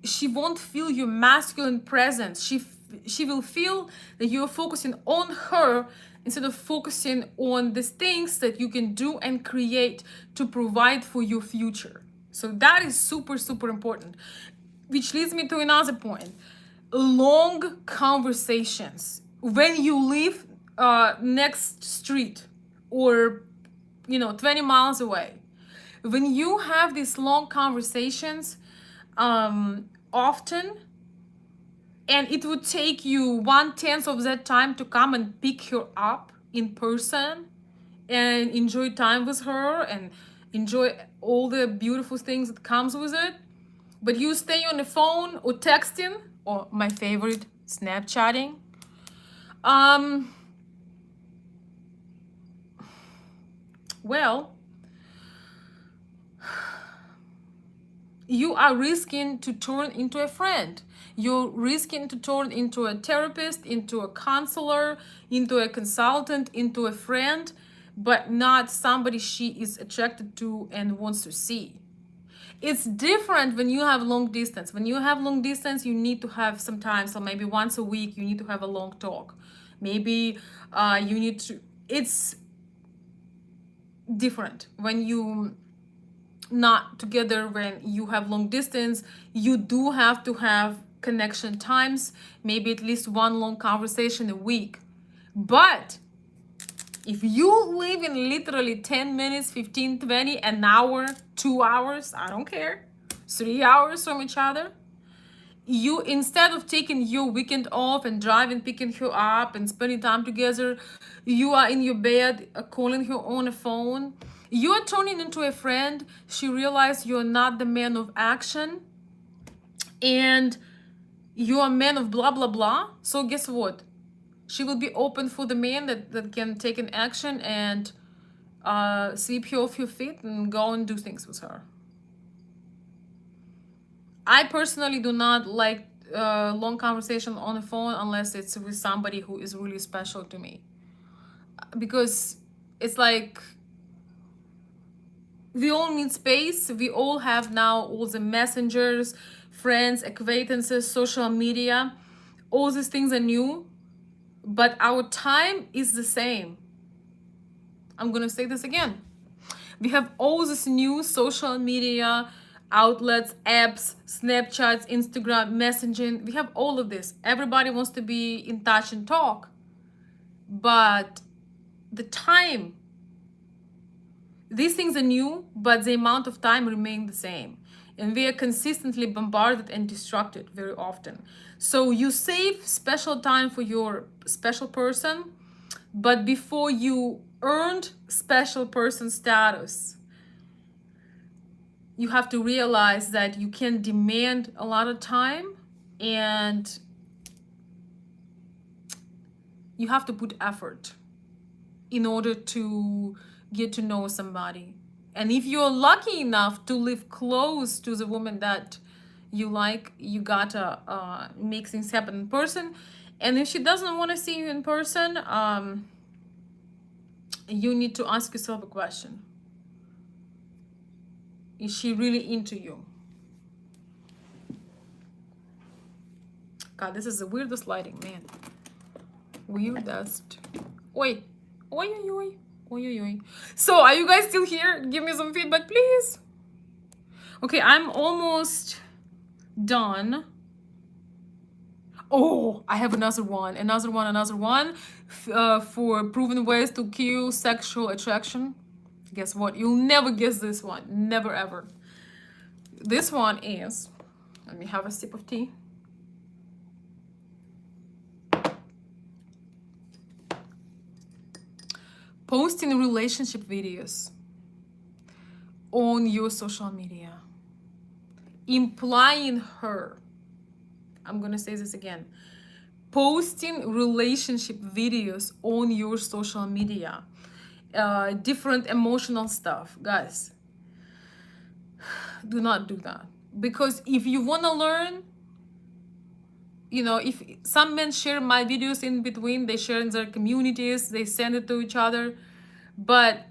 she won't feel your masculine presence. She will feel that you're focusing on her instead of focusing on the things that you can do and create to provide for your future. So that is super important. Which leads me to another point. Long conversations. When you live next street, or 20 miles away, when you have these long conversations, often, and it would take you 1/10 of that time to come and pick her up in person and enjoy time with her and enjoy all the beautiful things that comes with it. But you stay on the phone or texting, or my favorite, Snapchatting. Well, you are risking to turn into a friend. You're risking to turn into a therapist, into a counselor, into a consultant, into a friend, but not somebody she is attracted to and wants to see. It's different when you have long distance. When you have long distance, you need to have some time. So maybe once a week, you need to have a long talk. Maybe you need to, it's different when you not together. When you have long distance, you do have to have connection times, maybe at least one long conversation a week. But if you live in literally 10 minutes, 15, 20, an hour, 2 hours, I don't care, 3 hours from each other, you, instead of taking your weekend off and driving, picking her up and spending time together, you are in your bed calling her on the phone. You are turning into a friend. She realized you're not the man of action, and you're a man of blah blah blah. So guess what? She will be open for the man that can take an action and sweep you off your feet and go and do things with her. I personally do not like long conversation on the phone unless it's with somebody who is really special to me, because it's like we all need space. We all have now all the messengers, friends, acquaintances, social media. All these things are new, but our time is the same. I'm gonna say this again. We have all this new social media outlets, apps, Snapchats, Instagram, messaging. We have all of this. Everybody wants to be in touch and talk, but the time, these things are new, but the amount of time remain the same, and we are consistently bombarded and distracted very often. So you save special time for your special person, But before you earned special person status, you have to realize that you can demand a lot of time, and you have to put effort in order to get to know somebody. And if you're lucky enough to live close to the woman that you like, you gotta make things happen in person. And if she doesn't want to see you in person, you need to ask yourself a question. Is she really into you? God, this is the weirdest lighting, man. Weirdest. Oi. Oi, oi, oi. Oi, oi, oi. So, are you guys still here? Give me some feedback, please. Okay, I'm almost done. Oh, I have another one. For proven ways to kill sexual attraction. Guess what? You'll never guess this one. Never, ever. This one is... Let me have a sip of tea. Posting relationship videos on your social media, implying her. I'm gonna say this again. Posting relationship videos on your social media, different emotional stuff. Guys, do not do that. Because if you wanna learn, you know, if some men share my videos in between, they share in their communities, they send it to each other, but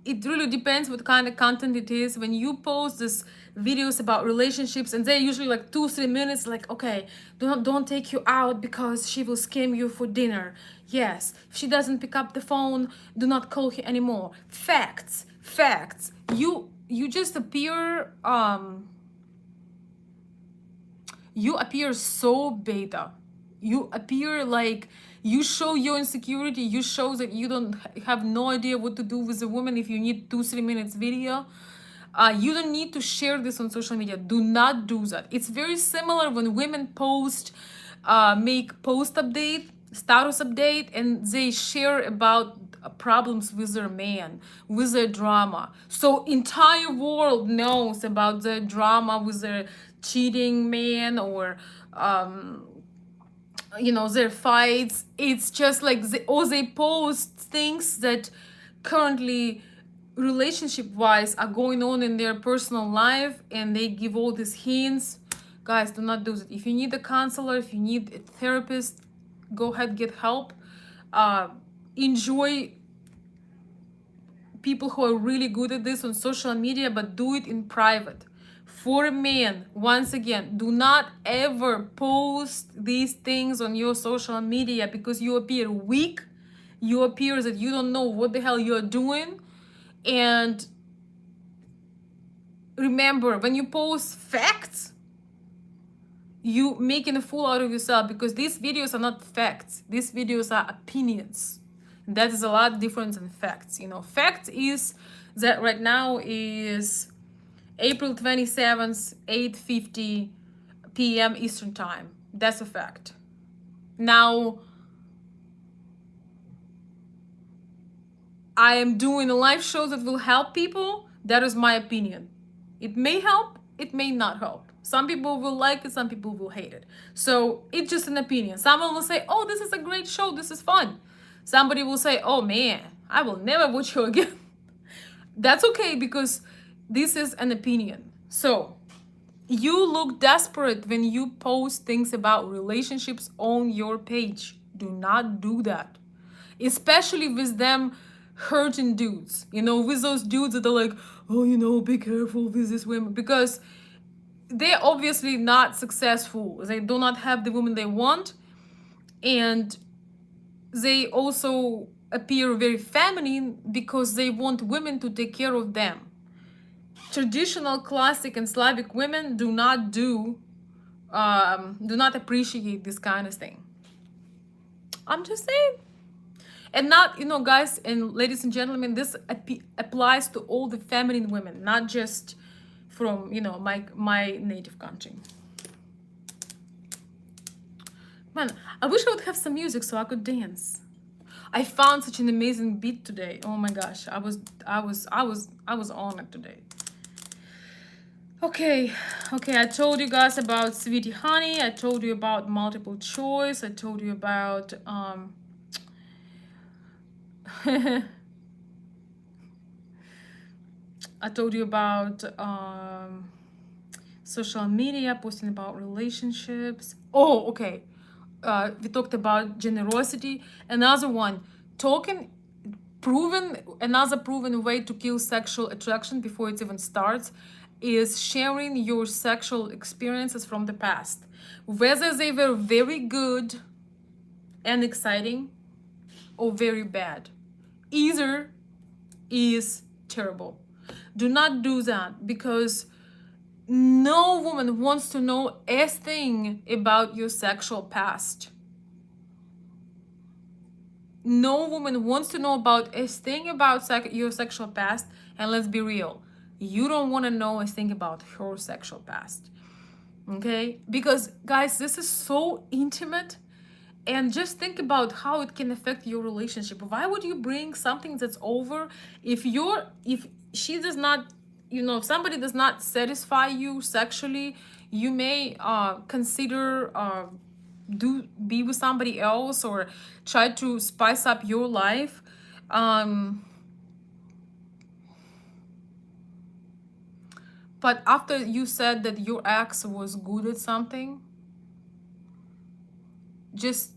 it really depends what kind of content it is. When you post this videos about relationships, and they're usually like 2-3 minutes, like, okay, don't take you out because she will scam you for dinner. Yes, if she doesn't pick up the phone, do not call her anymore. Facts. You just appear you appear so beta. You appear like you show your insecurity. You show that you don't have no idea what to do with a woman if you need 2-3 minutes video. You don't need to share this on social media. Do not do that. It's very similar when women post, make post update, status update, and they share about problems with their man, with their drama. So entire world knows about the drama with their cheating man, or you know, their fights. It's just like they post things that currently relationship wise are going on in their personal life, and they give all these hints. Guys, do not do it. If you need a counselor, if you need a therapist, go ahead, get help. Enjoy people who are really good at this on social media, but do it in private. For men, once again, do not ever post these things on your social media, because you appear weak. You appear that you don't know what the hell you're doing. And remember, when you post facts, you making a fool out of yourself, because these videos are not facts. These videos are opinions. That is a lot different than facts. You know, fact is that right now is April 27th, 8:50 p.m. Eastern Time. That's a fact. Now, I am doing a live show that will help people. That is my opinion. It may help, it may not help. Some people will like it, some people will hate it. So it's just an opinion. Someone will say, oh, this is a great show, this is fun. Somebody will say, oh man, I will never watch you again. That's okay, because this is an opinion. So you look desperate when you post things about relationships on your page. Do not do that. Especially with them hurting dudes. You know, with those dudes that are like, oh, you know, be careful with this women. Because they're obviously not successful. They do not have the woman they want. And they also appear very feminine because they want women to take care of them. Traditional classic and Slavic women do not appreciate this kind of thing. I'm just saying. And not, you know, guys and ladies and gentlemen, this applies to all the feminine women, not just from, you know, my native country. Man, I wish I would have some music so I could dance. I found such an amazing beat today. Oh my gosh, I was on it today. Okay, okay, I told you guys about Sweetie Honey. I told you about multiple choice. I told you about I told you about social media, posting about relationships. Oh, okay. We talked about generosity. Another one, talking, another proven way to kill sexual attraction before it even starts is sharing your sexual experiences from the past. Whether they were very good and exciting or very bad. Either is terrible. Do not do that, because no woman wants to know a thing about your sexual past. No woman wants to know about a thing about your sexual past. And let's be real, you don't want to know a thing about her sexual past. Okay? Because, guys, this is so intimate. And just think about how it can affect your relationship. Why would you bring something that's over if she does not, if somebody does not satisfy you sexually, you may consider be with somebody else or try to spice up your life. But after you said that your ex was good at something, just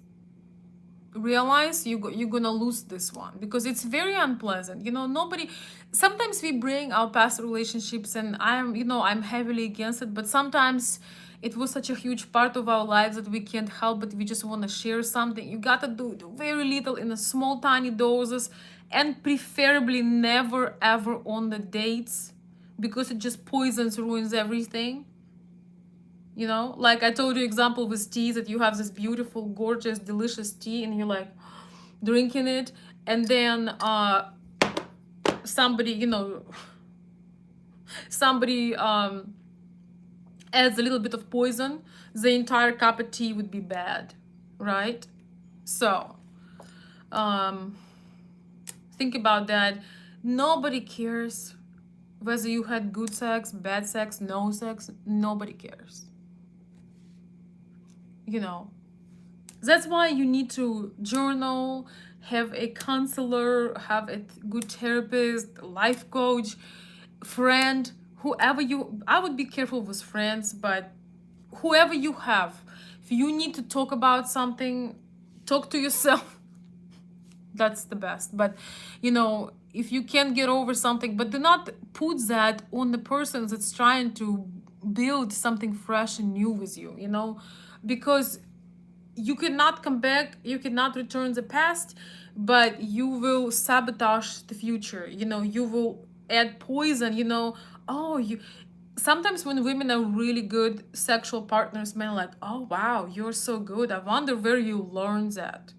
realize you're gonna lose this one, because it's very unpleasant. Nobody, sometimes we bring our past relationships, and I'm heavily against it, but sometimes it was such a huge part of our lives that we can't help but we just want to share something. You gotta do very little in a small tiny doses, and preferably never ever on the dates, because it just poisons, ruins everything. Like I told you example with tea, that you have this beautiful, gorgeous, delicious tea, and you're like drinking it, and then somebody somebody adds a little bit of poison, the entire cup of tea would be bad, right? So think about that. Nobody cares whether you had good sex, bad sex, no sex. Nobody cares. That's why you need to journal, have a counselor, have a good therapist, life coach, friend, whoever I would be careful with friends, but whoever you have, if you need to talk about something, talk to yourself. That's the best. But if you can't get over something, but do not put that on the person that's trying to build something fresh and new with you, because you cannot come back, you cannot return the past, but you will sabotage the future. You will add poison. Oh, you sometimes when women are really good sexual partners, men are like, oh wow, you're so good, I wonder where you learned that.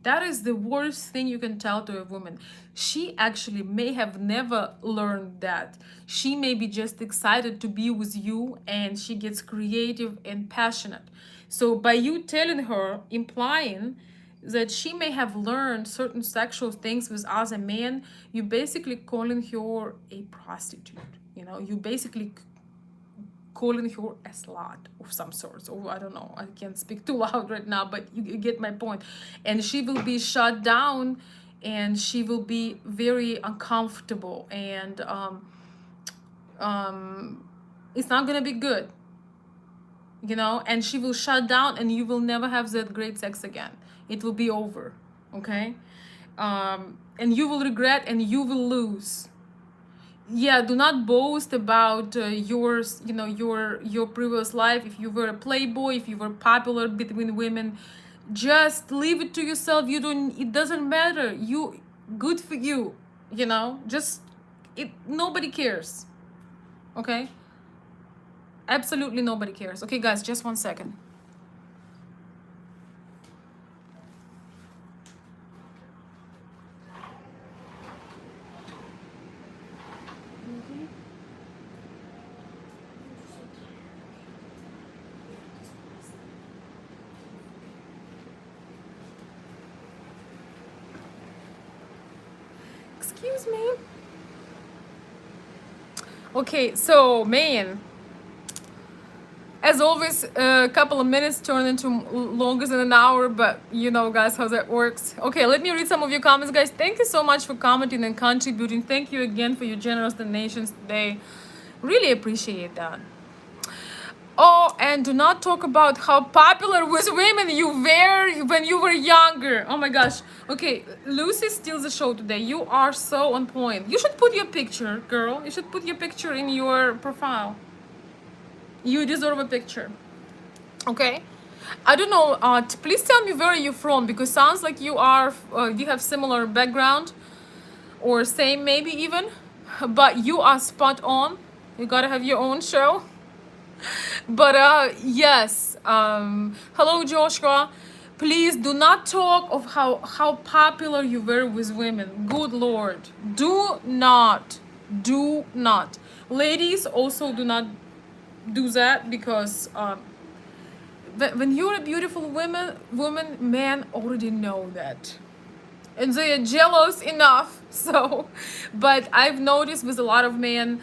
That is the worst thing you can tell to a woman. She actually may have never learned that. She may be just excited to be with you, and she gets creative and passionate. So by you telling her, implying that she may have learned certain sexual things with other men, you basically calling her a prostitute. You basically calling her a slut of some sort. Or I don't know, I can't speak too loud right now, but you get my point. And she will be shut down, and she will be very uncomfortable, and it's not gonna be good. And she will shut down, and you will never have that great sex again. It will be over. Okay. And you will regret, and you will lose. Yeah, do not boast about yours, your previous life. If you were a playboy, if you were popular between women, just leave it to yourself. It doesn't matter. Good for you. Just nobody cares. Okay. Absolutely nobody cares. Okay, guys, just 1 second. Excuse me. Okay, so man, as always, a couple of minutes turn into longer than an hour, but you know, guys, how that works. Okay, let me read some of your comments, guys. Thank you so much for commenting and contributing. Thank you again for your generous donations today. Really appreciate that. Oh, and do not talk about how popular with women you were when you were younger. Oh my gosh. Okay, Lucy steals the show today. You are so on point. You should put your picture, girl. You should put your picture in your profile. You deserve a picture. Okay? I don't know. Please tell me where you're from, because sounds like you are. You have similar background, or same maybe even. But you are spot on. You gotta have your own show. But yes, hello Joshua. Please do not talk of how popular you were with women. Good Lord, do not, ladies also do not do that, because when you're a beautiful woman, men already know that, and they are jealous enough. So, but I've noticed with a lot of men,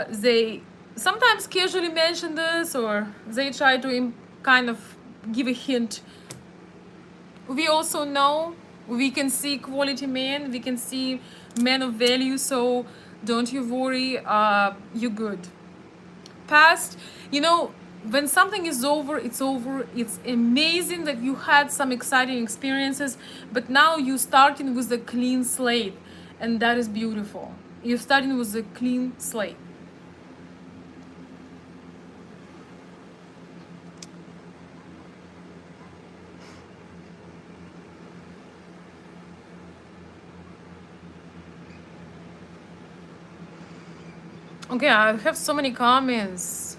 they sometimes casually mention this, or they try to kind of give a hint. We also know, we can see quality men, we can see men of value, so don't you worry, you're good. Past, you know, when something is over, it's over. It's amazing that you had some exciting experiences, but now you're starting with a clean slate, and that is beautiful. You're starting with a clean slate. Okay, I have so many comments.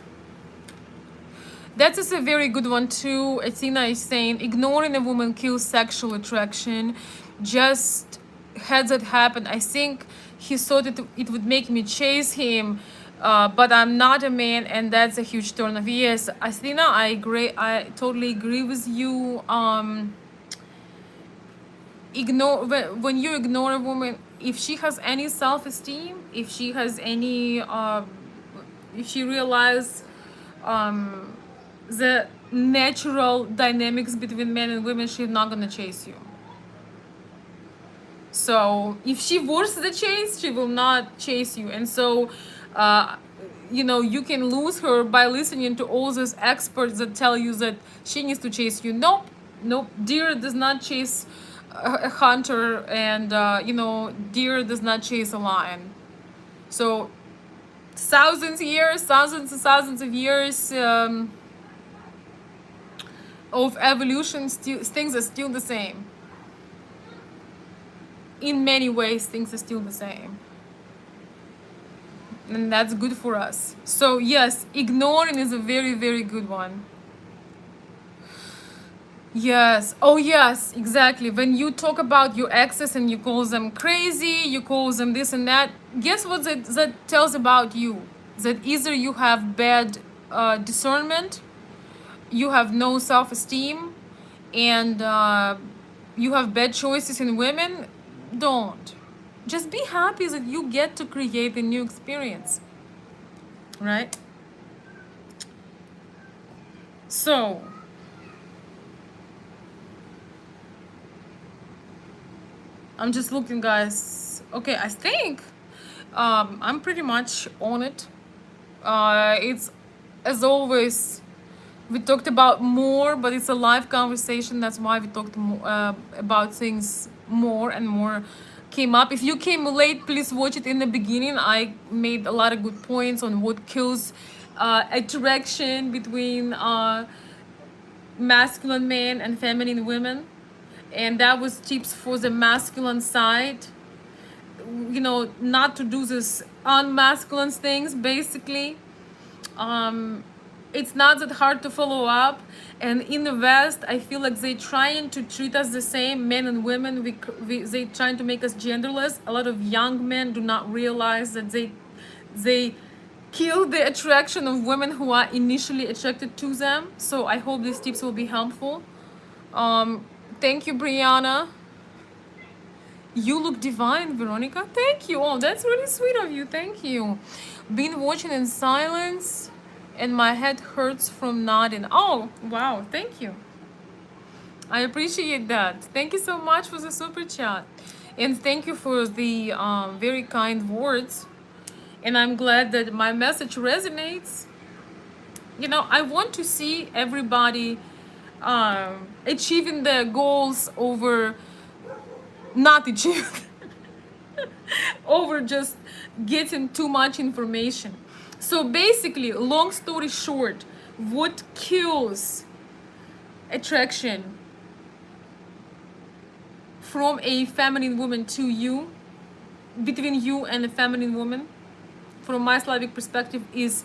That is a very good one too. Athena is saying, ignoring a woman kills sexual attraction. Just had that happen. I think he thought it would make me chase him, but I'm not a man, and that's a huge turn off. Yes, Athena, I agree. I totally agree with you. Ignore when you ignore a woman, if she has any self-esteem, if she has any, if she realizes the natural dynamics between men and women, she's not gonna chase you. So if she wants the chase, she will not chase you. And so you know, you can lose her by listening to all those experts that tell you that she needs to chase you. Nope, deer does not chase a hunter, and you know, deer does not chase a lion. So thousands and thousands of years of evolution, things are still the same. In many ways, things are still the same, and that's good for us. So yes, ignoring is a very, very good one. Yes. Oh yes, exactly. When you talk about your exes and you call them crazy, you call them this and that, guess what that tells about you? That either you have bad discernment, you have no self-esteem, and you have bad choices in women. Don't. Just be happy that you get to create a new experience, right? So I'm just looking, guys. Okay, I think I'm pretty much on it. It's, as always, we talked about more, but it's a live conversation. That's why we talked more, about things more and more came up. If you came late, please watch it in the beginning. I made a lot of good points on what kills attraction between masculine men and feminine women. And that was tips for the masculine side, you know, not to do this unmasculine things, basically. It's not that hard to follow up, and in the West I feel like they trying to treat us the same, men and women. They trying to make us genderless. A lot of young men do not realize that they kill the attraction of women who are initially attracted to them. So I hope these tips will be helpful. Thank you, Brianna. You look divine, Veronica. Thank you. Oh, that's really sweet of you. Thank you. Been watching in silence and my head hurts from nodding. Oh, wow. Thank you. I appreciate that. Thank you so much for the super chat. And thank you for the very kind words. And I'm glad that my message resonates. You know, I want to see everybody achieving their goals over not achieving, over just getting too much information. So basically, long story short, what kills attraction from a feminine woman to you, between you and a feminine woman, from my Slavic perspective, is,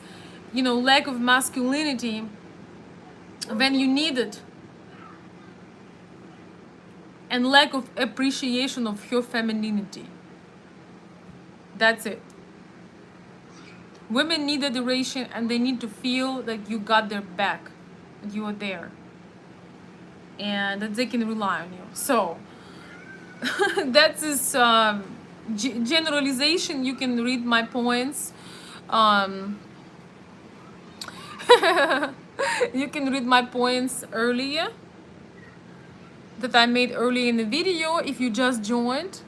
you know, lack of masculinity when you need it, and lack of appreciation of your femininity. That's it. Women need adoration, and they need to feel that you got their back, that you are there, and that they can rely on you. So that's this generalization. You can read my points. You can read my points earlier that I made earlier in the video if you just joined.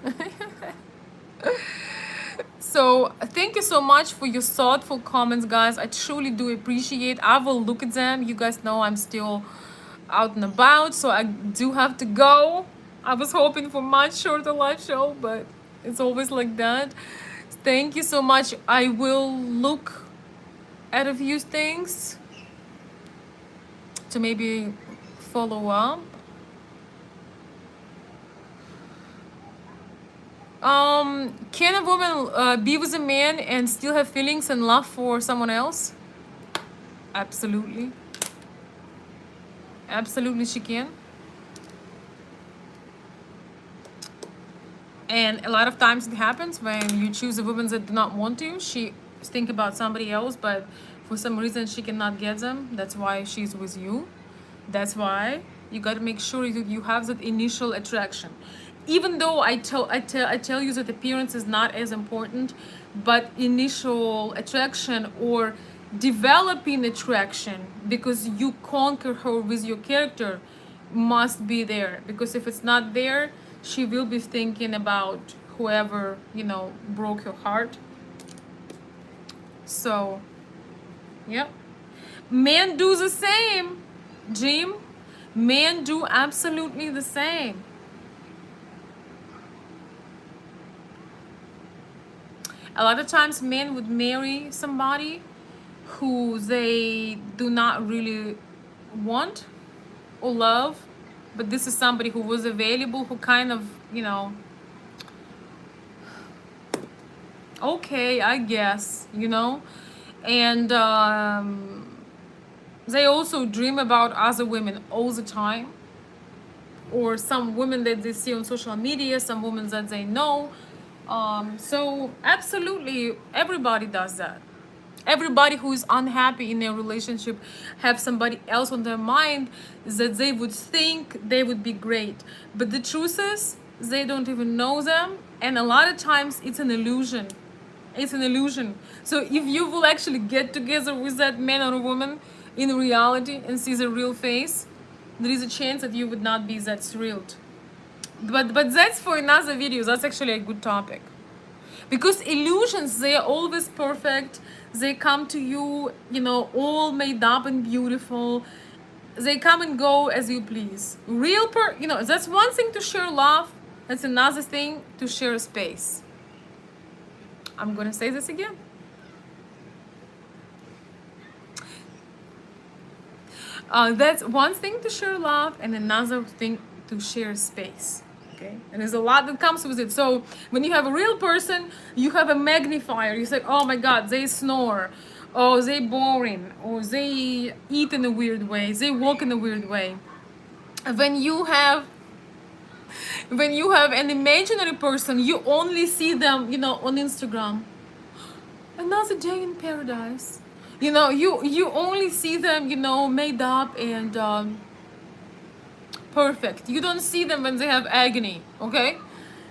So thank you so much for your thoughtful comments, guys. I truly do appreciate. I will look at them. You guys know I'm still out and about, so I do have to go. I was hoping for much shorter live show, but it's always like that. Thank you so much. I will look at a few things to maybe follow up. Can a woman be with a man and still have feelings and love for someone else? Absolutely. Absolutely she can. And a lot of times it happens when you choose a woman that do not want to. She think about somebody else, but for some reason she cannot get them. That's why she's with you. That's why you got to make sure you have that initial attraction. Even though I tell you that appearance is not as important, but initial attraction or developing attraction, because you conquer her with your character, must be there. Because if it's not there, she will be thinking about whoever, you know, broke her heart. So yeah, men do the same, Jim. Men do absolutely the same. A lot of times men would marry somebody who they do not really want or love, but this is somebody who was available, who kind of, you know, okay, I guess, you know. And they also dream about other women all the time, or some women that they see on social media, some women that they know. So absolutely everybody does that. Everybody who is unhappy in their relationship have somebody else on their mind that they would think they would be great, but the truth is they don't even know them, and a lot of times it's an illusion. It's an illusion. So if you will actually get together with that man or woman in reality and see the real face, there is a chance that you would not be that thrilled. But that's for another video. That's actually a good topic, because illusions, they are always perfect. They come to you, you know, all made up and beautiful. They come and go as you please. You know, that's one thing to share love. That's another thing to share space. I'm gonna say this again. That's one thing to share love, and another thing to share space. Okay, and there's a lot that comes with it. So when you have a real person, you have a magnifier. You say, oh my god, they snore, oh they boring, or they eat in a weird way, they walk in a weird way. When you have an imaginary person, you only see them, you know, on Instagram. Another day in paradise. You know, you only see them, you know, made up and perfect. You don't see them when they have agony, okay?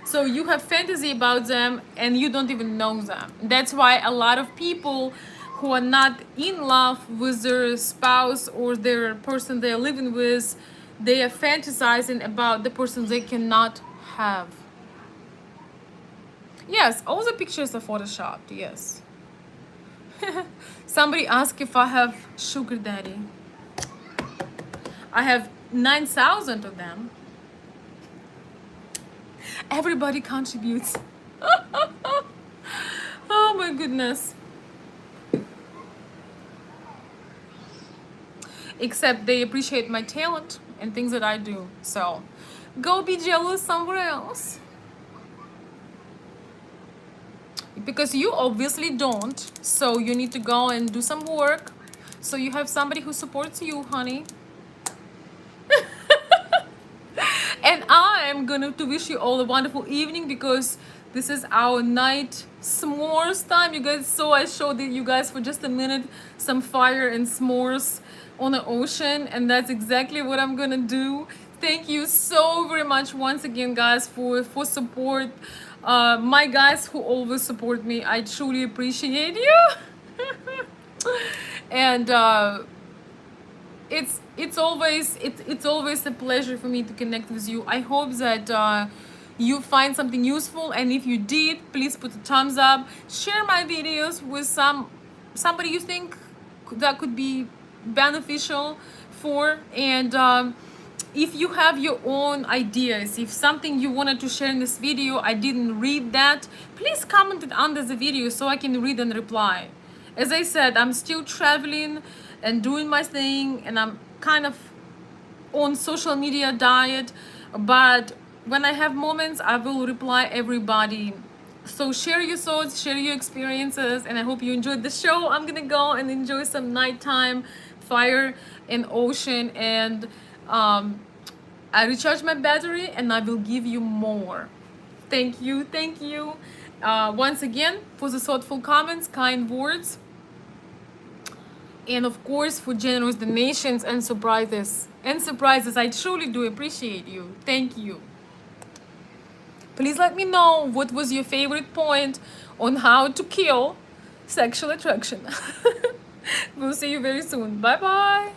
So you have fantasy about them and you don't even know them. That's why a lot of people who are not in love with their spouse or their person they're living with, they are fantasizing about the person they cannot have. Yes, all the pictures are photoshopped, yes. Somebody asked if I have sugar daddy. I have 9,000 of them. Everybody contributes. Oh my goodness. Except they appreciate my talent and things that I do. So go be jealous somewhere else. Because you obviously don't. So you need to go and do some work. So you have somebody who supports you, honey. And I am gonna to wish you all a wonderful evening because this is our night s'mores time, you guys. So I showed you guys for just a minute some fire and s'mores on the ocean, and that's exactly what I'm gonna do. Thank you so very much once again, guys, for support. My guys who always support me, I truly appreciate you. And it's always a pleasure for me to connect with you. I hope that you find something useful, and if you did, please put a thumbs up. Share my videos with somebody you think that could be beneficial for. And if you have your own ideas, if something you wanted to share in this video I didn't read that, please comment it under the video so I can read and reply. As I said, I'm still traveling and doing my thing, and I'm kind of on social media diet, but when I have moments I will reply everybody. So share your thoughts, share your experiences, and I hope you enjoyed the show. I'm gonna go and enjoy some nighttime fire and ocean, and I recharge my battery and I will give you more. Thank you once again for the thoughtful comments, kind words, and of course for generous donations and surprises. I truly do appreciate you. Thank you. Please let me know what was your favorite point on how to kill sexual attraction. We'll see you very soon. Bye bye.